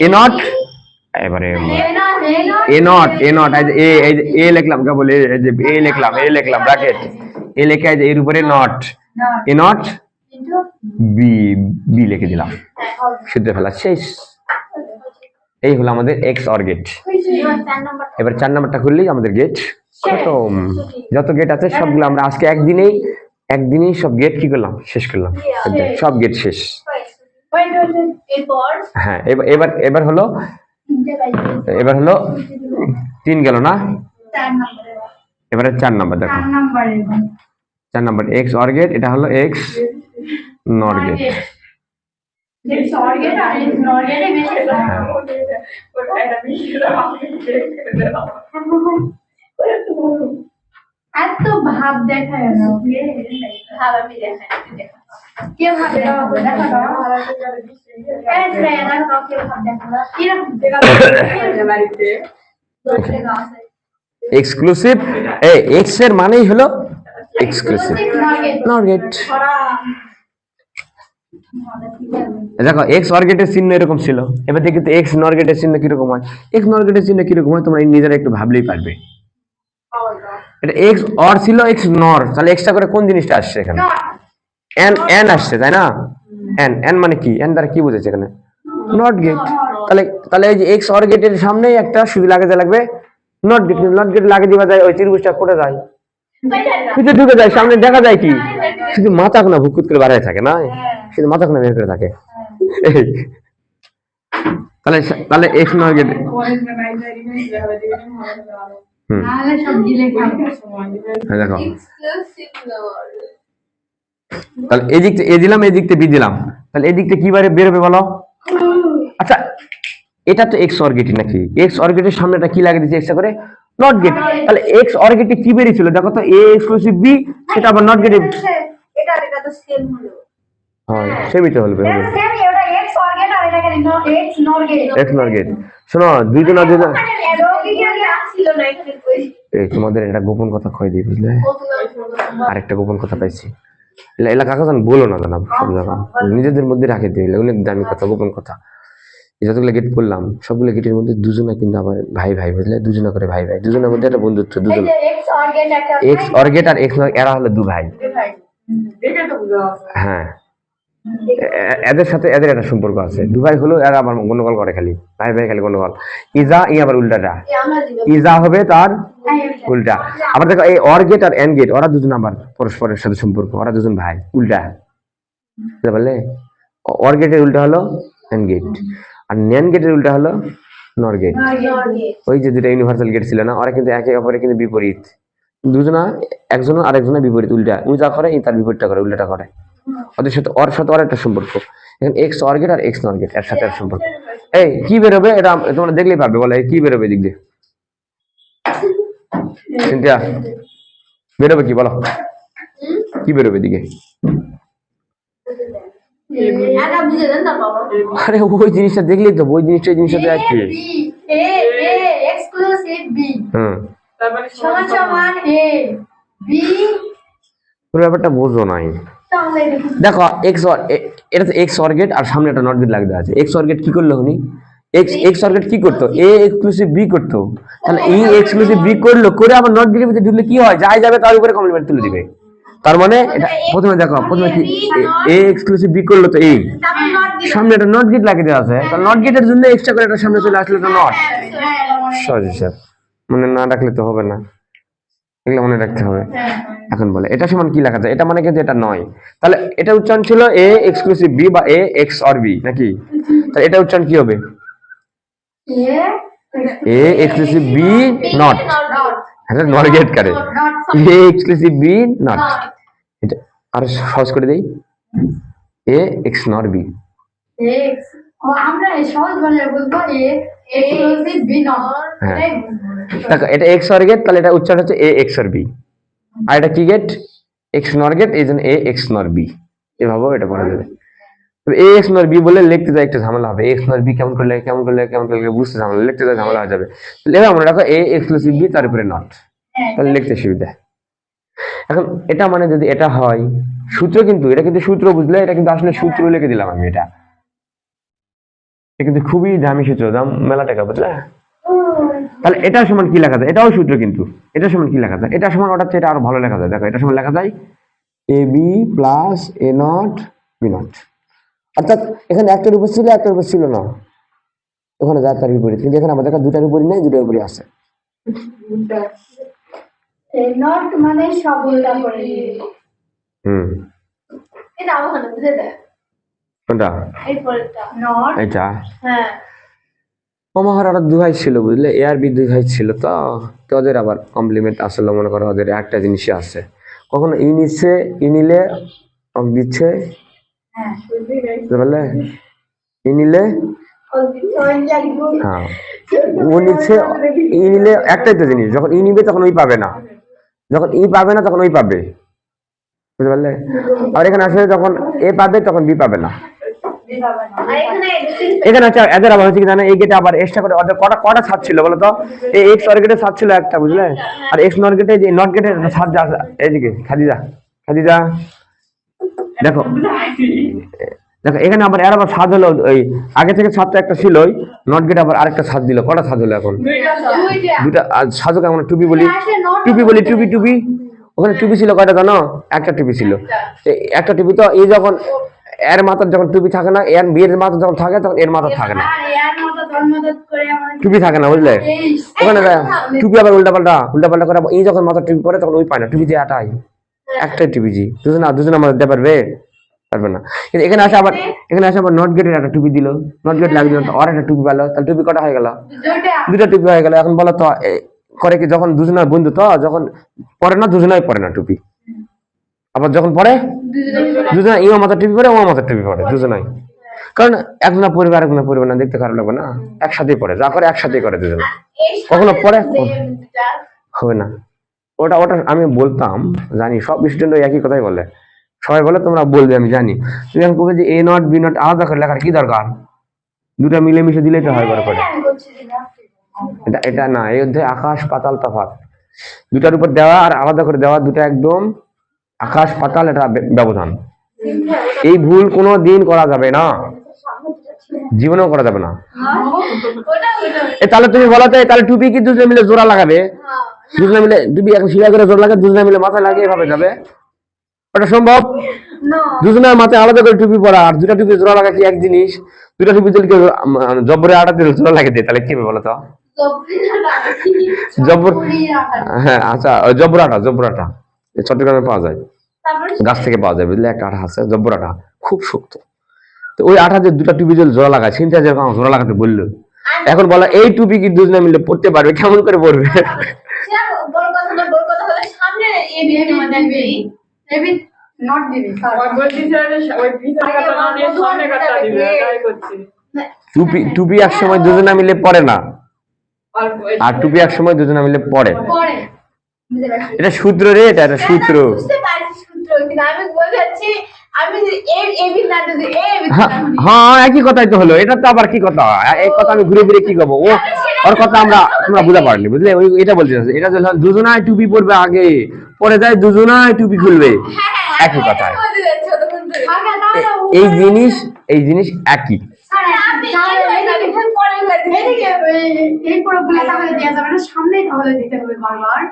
এ নট, এবারে এ নট, এ নট এই যে এ লিখলাম, কে বলে এই যে এ লিখলাম ব্র্যাকেট, এ লিখে এই যে এর উপরে not, A not B, B লিখে দিলাম, শুদ্ধ ফেলা শেষ। এই হলো আমাদের এক্স অর গেট। এবার 4 নাম্বারটা খুললেই আমাদের গেট খতম। যত গেট আছে সবগুলো আমরা আজকে একদিনেই সব গেট কি করলাম, শেষ করলাম, সব গেট শেষ। হ্যাঁ এবার হলো 3 গেল না, এবারে 4 নাম্বার দেখো, 4 নাম্বার এক্স অর গেট, এটা হলো এক্স নর গেট। এত ভাব দেখায় না, ভাব আমি দেখাই কে ভাব এক্সক্লুসিভ, এক্স এর মানেই হলো এক্সক্লুসিভ নর গেট। দেখো এক্স অর গেটের চিহ্ন এরকম ছিল, এবার দেখি তো এক্স নর গেটের চিহ্ন কিরকম হয়। এক্স নর গেটের চিহ্ন কিরকম হয় তোমরা নিজেরা একটু ভাবলেই পারবে। এটা এক্স অর ছিল এক্স নর, তাহলে এক্সট্রা করে কোন জিনিসটা আসছে এখানে? এন, এন আসছে তাই না? এন, এন মানে কি, এন দ্বারা কি বুঝেছে এখানে? Not gate. তাহলে এই যে এক্স অর গেটের সামনেই একটা শুধু লাগবে নট গেট, নট গেট লাগে দিবা যায় ওই ত্রিভুজটা করে যায়, ভিতরে ঢুকে যায়, সামনে দেখা যায় কি শুধু মাথা কোনা ভুকুত করে বাড়ায় থাকে না, শুধু মাথা কোনা বের করে থাকে। তাহলে এক্স নট গেট, দেখো তাহলে এই দিকটা এ দিলাম, এই দিকটা বি দিলাম, তাহলে এই দিকটা কি বেরোবে বলো? আচ্ছা এটা তো এক্স অর গেট নাকি, এক্স অর গেটের সামনেটা কি লাগিয়ে দিয়েছে এক্সট্রা করে? Not gate. তাহলে এক্স অর গেটে কি বেরিয়েছিল দেখো তো, এ এক্সক্লুসিভ বি, সেটা আবার নট গেটে, এটা তো সেম হলো, হ্যাঁ সেমই তো হলো, এটা সেম, এটা এক্স অর গেট আর এটা x nor gate, x not get. শোনো দুইজন আসছিল না এখানে কই, এই তোমাদের একটা গোপন কথা কই দিই বুঝলে, আরেকটা গোপন কথা পাইছি, এলা কাকা জান বলো না জানা, সব জায়গা নিজেদের মধ্যে রাখে দিলে, অনেক দামি কথা, গোপন কথা। যতগুলো গেট করলাম সবগুলো গেটের মধ্যে দুজনে কিন্তু আবার ভাই ভাই বুঝলে, দুজনে করে ভাই ভাই, দুজনের মধ্যে একটা বন্ধুত্ব, দুজন এক্স অর গেট আর এক্স এরা হলো দু ভাই। হ্যাঁ এদের সাথে এদের একটা সম্পর্ক আছে, দু ভাই হলো এরা আবার গন্ডগোল করে, খালি ভাই ভাই খালি গন্ডগোল। ইজা ই আবার উল্টাটা, ইজা হবে তার উল্টা। আবার দেখো এই অর গেট আর এন গেট, ওরা দুজন আবার পরস্পরের সাথে সম্পর্ক, ওরা দুজন ভাই উল্টা। বুঝতে পারলে? অর গেটের উল্টা হলো এন্ড গেট, আর ন্যান গেটের উল্টা হলো নর গেট। ওই যে দুটো ইউনিভার্সাল গেট ছিল না, ওরা কিন্তু একে অপরের কিন্তু বিপরীত, দুজনা একজন আরেকজনের বিপরীত, উল্টা ও যা করে ই তার বিপরীতটা করে, উল্টাটা করে। ওদের সাথে ওর সাথে ওর একটা সম্পর্ক, এখন এক্স অর গেট আর এক্স নর গেট এর সাথে এর সম্পর্ক। এই কি বেরোবে এটা তোমরা দেখলেই পাবে, বলে কি বেরোবে দিক দিয়ে সিনথিয়া, বেরোবে কি বলো, কি বেরোবে দিকে? আরে ওই জিনিসটা দেখলেই তো, ওই জিনিসটা জিনিসটা একই। হুম, পুরো ব্যাপারটা বোঝো নাই। দেখো এক্স এটা তো এক্স অর গেট আর সামনে একটা নট গেট লাগতে আছে। এক্স অর গেট কি করলো উনি, এক্স অর গেট কি করতো, এ এক্সক্লুসিভ বি করতো, তাহলে ই এক্সক্লুসিভ বি করলো, করে আবার নট গেটের ভিতরে ঢুকলে কি হয়, যাই যাবে তার উপরে কমপ্লিমেন্ট তুলে দিবে। তার মানে এটা প্রথমে দেখো, প্রথমে কি এ এক্সক্লুসিভ বি করলো, তো এই সামনে একটা নট গেট লাগিয়ে দেওয়া আছে, তাহলে নট গেটের জন্য এক্সট্রা করে একটা সামনে চলে আসলো একটা নট। সহজ হিসাব, মনে না রাখলে তো হবে না, এগুলো মনে রাখতে হবে। এখন বলে এটা সমান কি লেখা যায়, এটা মানে কিন্তু এটা নয়, তাহলে এটা উচ্চারণ ছিল এ এক্সক্লুসিভ বি বা এ এক্স অর বি নাকি, তাহলে এটা উচ্চারণ কি হবে, এ এক্সক্লুসিভ বি নট, হ্যাঁ নট গেট করে এ এক্সক্লুসিভ বি নট, এটা আর সহজ করে দেই, এ এক্স নট বি। আমরা সহজ ভাবে বলবো এক্সক্লুসিভ বি নট। দেখো এটা এক্স অর গেট, তাহলে এটা উচ্চারণ হচ্ছে এ এক্স অর বি, আর এটা কি গেট, এক্স নর গেট, এই জন্য এ এক্স নর বি, এভাবেও এটা পড়া যাবে। এ এক্স নর বি বলে লিখতে যায় একটু ঝামেলা হবে, এক্স নর বি কেমন করলে কেমন করলে কেমন করলে বুঝতে ঝামেলা, লিখতে যায় ঝামেলা হয়ে যাবে। তাহলে মনে রাখো এ এক্সক্লুসিভ বি তার উপরে নট, তাহলে লিখতে সুবিধা। এখন এটা মানে যদি এটা হয় সূত্র, কিন্তু এটা কিন্তু সূত্র, বুঝলে, এটা কিন্তু আসলে সূত্র লিখে দিলাম আমি, এটা কিন্তু খুবই দামি সূত্র, দাম মেলা টাকা, বুঝলে। তাহলে এটা সমান কি লেখা যায়, এটাও সূত্র, কিন্তু এটা সমান কি লেখা যায়, এটা সমান ওটার চেয়ে এটা আরো ভালো লেখা যায়। দেখো এটা সমান লেখা যায় A B plus A not B not, অর্থাৎ এখানে একটার উপর ছিল একটার উপর ছিল না, ওখানে যায় তার বিপরীত, কিন্তু এখানে আমাদের দুটার উপরই নেই, দুটার উপরই আছে। নট মানে সব উল্টা করে, হুম, এটা ওখানে বুঝে দেয়, কোনটা এই পরেরটা নট, এটা হ্যাঁ। আমার আর দুই ভাই ছিল, বুঝলে, এ আর বি দুই ভাই ছিল, তো ওদের আবার কমপ্লিমেন্ট আসলে মনে করো ওদের একটা জিনিসই আছে, কখনো ই নিচ্ছে ই নিলে অঙ্ক দিচ্ছে, বুঝতে পারলে, ই নিলে হ্যাঁ ও নিচ্ছে, ই নিলে একটাই তো জিনিস, যখন ই নিবে তখন ওই পাবে না, যখন ই পাবে না তখন ওই পাবে, বুঝতে পারলে। আর এখানে আসলে যখন এ পাবে তখন বি পাবে না। এখানে আছে এদের আবার হচ্ছে কি জানো, এই গেটে আবার এক্সট্রা করে ওদের কটা কটা ছাদ ছিল বলো তো, এই এক্স অর গেটে ছাদ ছিল একটা, বুঝলে, আর এক্স নর গেটে যে নট গেটে ছাদ যা এইদিকে খাদিজা খাদিজা, দেখো দেখো এখানে আবার এর আবার ছাদ হলো, ওই আগে থেকে ছাদটা একটা ছিল, ওই নট গেট আবার আরেকটা ছাদ দিল, কটা ছাদ হলো এখন, দুটা। আর ছাদকে আমরা টুপি বলি, টুপি বলি, টুপি টুপি, ওখানে টুপি ছিল কয়টা জানো, একটা টুপি ছিল, একটা টুপি, তো এই যখন এর মাথার যখন টুপি থাকে না, এর বিয়ের মাথা যখন থাকে তখন এর মাথা থাকে না, টুপি থাকে না, বুঝলে, ওখানে টুপি আবার উল্টা পাল্টা করে এই যখন মাথার টুপি পরে তখন ওই পায় না, টুপি দিয়ে আটাই একটাই টুপি, জি দুজন আমাদের দিতে পারবে পারবে না। কিন্তু এখানে আসে আবার নট গেটের একটা টুপি দিল, নট গেট লাগিয়ে দিল, আর একটা টুপি পেলো, তাহলে টুপি কটা হয়ে গেল, দুটা টুপি হয়ে গেল। এখন বলো তো করে কি, যখন দুজনের বন্ধু তো যখন পরে না, দুজনাই পরে না টুপি, আবার যখন পরে দুজনে ইও মাথার টুপি পরে ও মাথার টুপি পরে, দুজনাই, কারণ একজনা পরিবার একজনা পরিবার না, দেখতে খারাপ লাগবে না, একসাথেই পরে, যা করে একসাথেই করে দুজনে, কখনো পরে হবে না। ওটা ওটা আমি বলতাম, জানি সব স্টুডেন্ট একই কথাই বলে, সবাই বলে তোমরা বলবে আমি জানি, তুমি এখন বলবে যে এ নট বি নট আলাদা করে লেখার কি দরকার, দুটা মিলেমিশে দিলেই তো হয় করে করে। এটা এটা না, এই অধ্যায়ে আকাশ পাতাল তফাৎ, দুটার উপর দেওয়া আর আলাদা করে দেওয়া, দুটা একদম আকাশ পাতাল এটা ব্যবধান। এই ভুল কোনো দিন করা যাবে না, জীবনেও করা যাবে না। তাহলে তুমি বলো তো, তাহলে টুপি কি দুজনে মিলে জোড়া লাগাবে, দুজনে মিলে টুপি এখন শিলা করে জোড়া লাগাবে, দুজনে মিলে মাথায় লাগিয়ে এভাবে যাবে, ওটা সম্ভব? দুজনের মাথায় আলাদা করে টুপি পরা আর দুটা টুপি জোড়া লাগা কি এক জিনিস? দুটা টুপি যদি জব্বরে আটা দিয়ে জোড়া লাগিয়ে দেয় তাহলে কি হবে বলো তো? জব্বর, হ্যাঁ আচ্ছা, জব্বর আটা চট্টগ্রামে পাওয়া যায়, গাছ থেকে পাওয়া যায়, বুঝলে, একটা আঠা আছে জব্বর আটা, খুব খুব শক্ত। তো ওই আঠা দিয়ে দুটা টুপি যদি জোড়া লাগায়, চিন্তা যেরকম জোড়া লাগাতে বললো, এখন বলা এই টুপি কি দুজনে মিলে পড়তে পারবে, কেমন করে পড়বে? সেটা বড় কথা না, বড় কথা হলো সামনে এবি তোমার দেখবে এবি নট দিবি ওই বলতেছে ওই পিছনে কাটা না নিয়ে সামনে কাটা দিবে, তাই করছি। টুপি এক সময় দুজনে মিলে পড়ে না, আর আর টুপি এক সময় দুজনে মিলে পড়ে। পরে বুঝতে পারছি। এটা সূত্র রে, এটা সূত্র। বুঝতে পারছি সূত্র, কিন্তু আমি বোঝাচ্ছি আমি যদি এবি না যদি এবি হ্যাঁ একই কথাই তো হলো, এটা তো আবার কি কথা? এই কথা আমি ঘুরে ফিরে কি করবো? ওর কথা তোমরা বুঝা পারলি, বুঝলে? ওই এটা বলতে চাচ্ছি, এটা যদি দুজনায় টুপি পরবে আগে, পরে যায় দুজনায় টুপি খুলবে, একই কথা। এই জিনিস একই। এই প্রোডাক্টগুলো তাহলে দেওয়া যাবে না, সামনেই তাহলে দিতে হবে বারবার।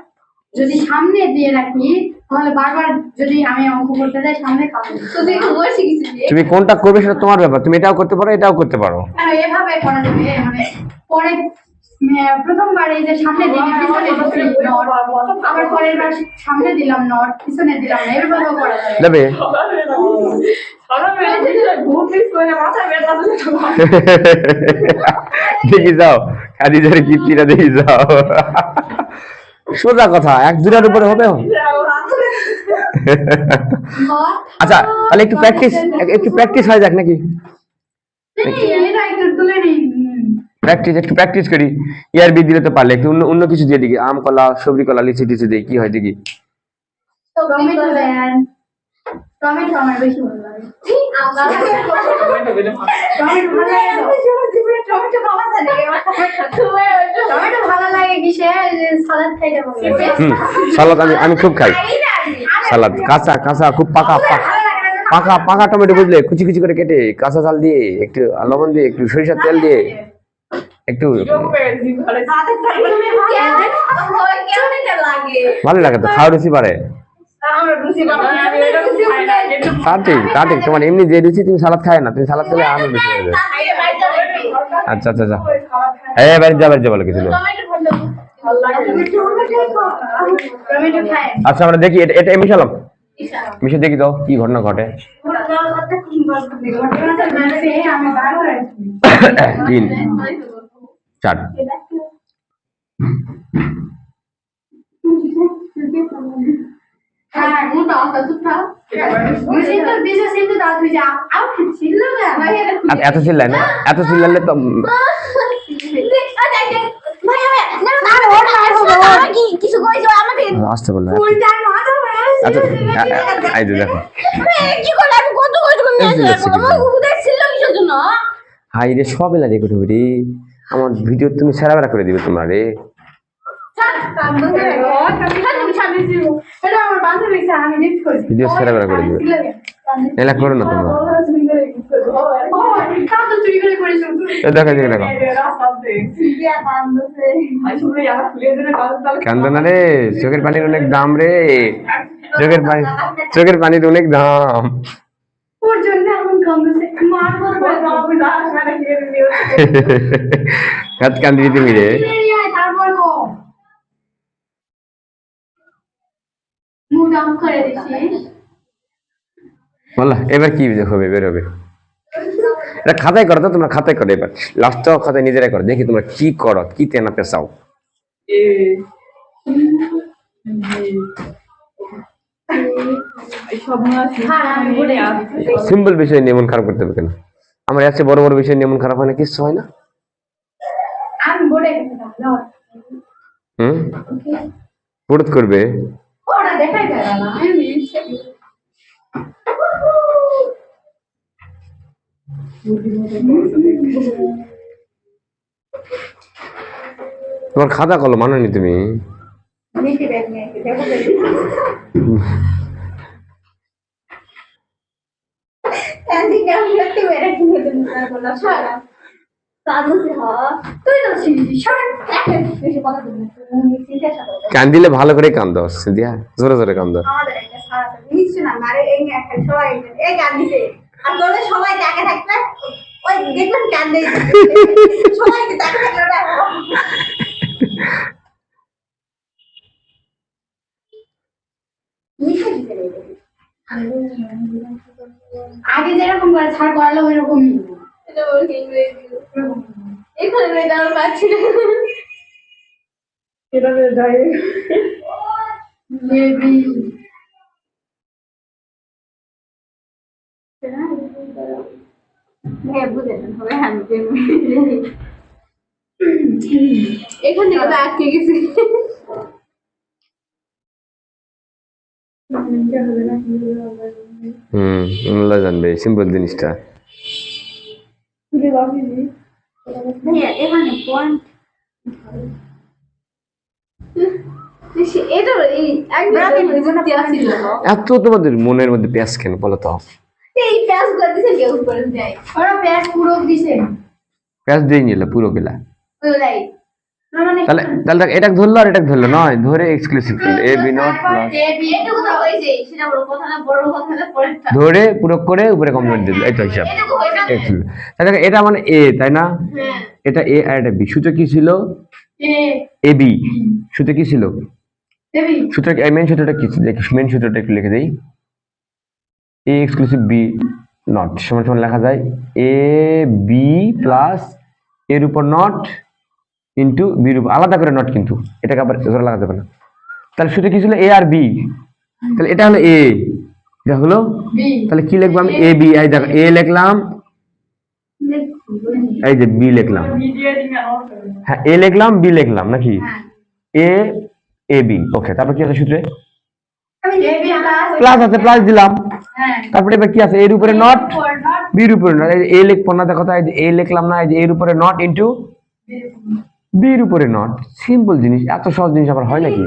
যদি সামনে দিয়ে রাখি তাহলে বারবার যদি আমি অঙ্ক করতে যাই সামনে তাহলে তুমি কোনটা করবে সেটা তোমার ব্যাপার, তুমি এটাও করতে পারো এটাও করতে পারো। এভাবে করা যাবে, মানে পরে প্রথমবার এই যে সামনে দিলাম পিছনে দিলাম নট, আবার পরের বার সামনে দিলাম নট পিছনে দিলাম না, এভাবেও করা যাবে। দেখি যাও খাদিজার কীর্তিটা দেখি যাও। সোজা কথা, এক দুটার উপরে হবে। আচ্ছা তাহলে একটু প্র্যাকটিস হয়ে যাক নাকি? একটু প্র্যাকটিস করি। ইয়ার বি দিলে তো পারলে একটু অন্য কিছু দিয়ে দিই, আম কলা সবজি কলা লিচি টিচি দিই, কি হয় দেখি? টমেটো আমার বেশি ভালো লাগে। টমেটো ভালো লাগে কিসে? সালাদ খাইতে ভালো লাগে। সালাদ আমি খুব খাই সালাদ, কাঁচা খুব পাকা টমেটো, বুঝলে? কুচি কুচি করে কেটে কাঁচা চাল দিয়ে একটু লবণ দিয়ে একটু সরিষার তেল দিয়ে একটু ভালো লাগে তো, খাওয়া রুচি বাড়ে। তা ঠিক তোমার এমনি যে রুচি, তুমি সালাদ খায় না, তুমি সালাদ খেলে আমি বেশি হয়ে যায়। আচ্ছা হ্যাঁ বাড়ি যা বলো কিছু না। আচ্ছা আমরা দেখি এটা মিশালাম, মিশে দেখি তো কি ঘটনা ঘটে। 3 4 এত চিল্লালে তো আসতে বললো। আচ্ছা এই যে দেখো হাই রে, সব এলা রেকর্ড হবে রে, আমার ভিডিও তুমি সেরা বেড়া করে দিবে তোমরা রে। ভিডিও সেরা বেড়া করে দিবে, এলা করো না তোমরা। দেখো কান্দো না রে, চোখের পানির অনেক দাম রে, চোখের পানির অনেক দাম। কান্দি তুমি রে। বলো এবার কি হবে, বেরোবে? এটা খাতায় করো তো, তোমরা খাতায় করো, এবার লাস্টটাও খাতায় নিজেরাই করো, দেখি তোমরা কি করো, কি তেনাতে চাও। সিম্পল বিষয় নিয়ে মন খারাপ করতে হবে কেন? আমার এত বড় বড় বিষয় নিয়ে মন খারাপ হয় না, কিছু হয় না। পড়ত করবে তোমার খাতা কলম মানোনি তুমি? কান্দিলে ভালো করে কান্দ, দিয়া জোরে জোরে কান্দ। সবাই দেখে থাকবে ওই দেখবেন কান্দে সবাই দেখে থাকবে। আগে যেরকম করে ছাড় করালো ওইরকমই এটা বলকে ইংরেজি এখানে এটা আমি পাচ্ছি না কিভাবে যাই মেবি হ্যাঁ বুঝে না হবে আমি এখান থেকে তো আটকে গেছি আল্লাহ জানবে সিম্পল জিনিসটা। ভাইয়া এখানে পয়েন্ট এটা এই একদম বুঝতে আসছিল এত তোমাদের মনের মধ্যে পেঁয়াজ কেন বলো তো? এই প্যাস করে দিছে কেউ করে দেয় ওরা প্যাস পুরো দিছে পেঁয়াজ দিয়ে নিলে পুরো গেলা। ওই লাইক মানে তাহলে তাহলে দেখ, এটা ধরলো আর এটা ধরলো নয়, ধরে এক্সক্লুসিভ করলো এ বি নট প্লাস এটুকু তো হয়েছে সেটা বড় কথা না বড় কথা না পরে ধরে পুরো করে উপরে কমপ্লিট দিল, এই তো হিসাব। এটুকু হয়েছে Excellent. তাহলে এটা মানে এ তাই না? হ্যাঁ এটা এ আর এটা বি, সূত্র কি ছিল? এ এ বি সূত্র কি ছিল? দেবি সূত্র এই মেন সূত্রটা কি? দেখি মেন সূত্রটা একটু লিখে দেই। এ এক্সক্লুসিভ বি নট সমান সমান লেখা যায় এ বি প্লাস এর উপর নট ইন্টু বির উপর, আলাদা করে নট, কিন্তু এটাকে আবার ধরে লাগা যাবে না। তাহলে সূত্র কি ছিল? এ আর বি। তাহলে এটা হলো এ, এটা হলো বি তাহলে কি লিখবো আমি? এ বি, এই দেখো এ লিখলাম, এই যে বি লিখলাম। ভিডিও দিন আমার হ্যাঁ এ লিখলাম বি লিখলাম নাকি? এ এ বি ওকে। তারপর কি আছে সূত্রে? আমি দেবি প্লাস প্লাস আছে, প্লাস দিলাম। হ্যাঁ তারপরে এবার কি আছে? এর উপরে নট, নট বির উপরে নট। এই যে এ লিখবো না, দেখো তো এই যে এ লিখলাম না, এই যে এর উপরে নট ইন্টু বির উপরে নট। সিম্পল জিনিস, এত সহজ জিনিস আবার হয় নাকি?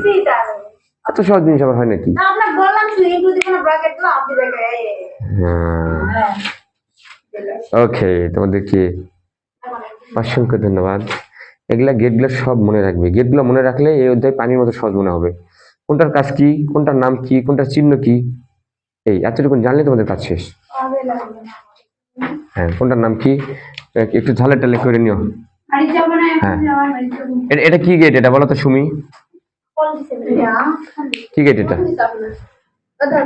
এত সহজ জিনিস আবার হয় নাকি? আপনার বললাম শুধু একটু দিবেন ব্র্যাকেট তো আপনি দেখে ওকে, তোমাদেরকে অসংখ্য ধন্যবাদ। এগুলা গেটগুলো সব মনে রাখবে, গেটগুলো মনে রাখলে এই অধ্যায় পানির মতো সহজ মনে হবে। কোনটার কাজ কি, কোনটার নাম কি, কোনটার চিহ্ন কি, এই এতটুকু জানলে তোমাদের কাজ শেষ। হ্যাঁ কোনটার নাম কি একটু ঝালে টালে করে নিও। বাড়ি যাব না হ্যাঁ। এখন যাওয়ার বাড়ি যাব এটা কি গেট? এটা বলো তো সুমি, কল দিছে কি গেট এটা? আচ্ছা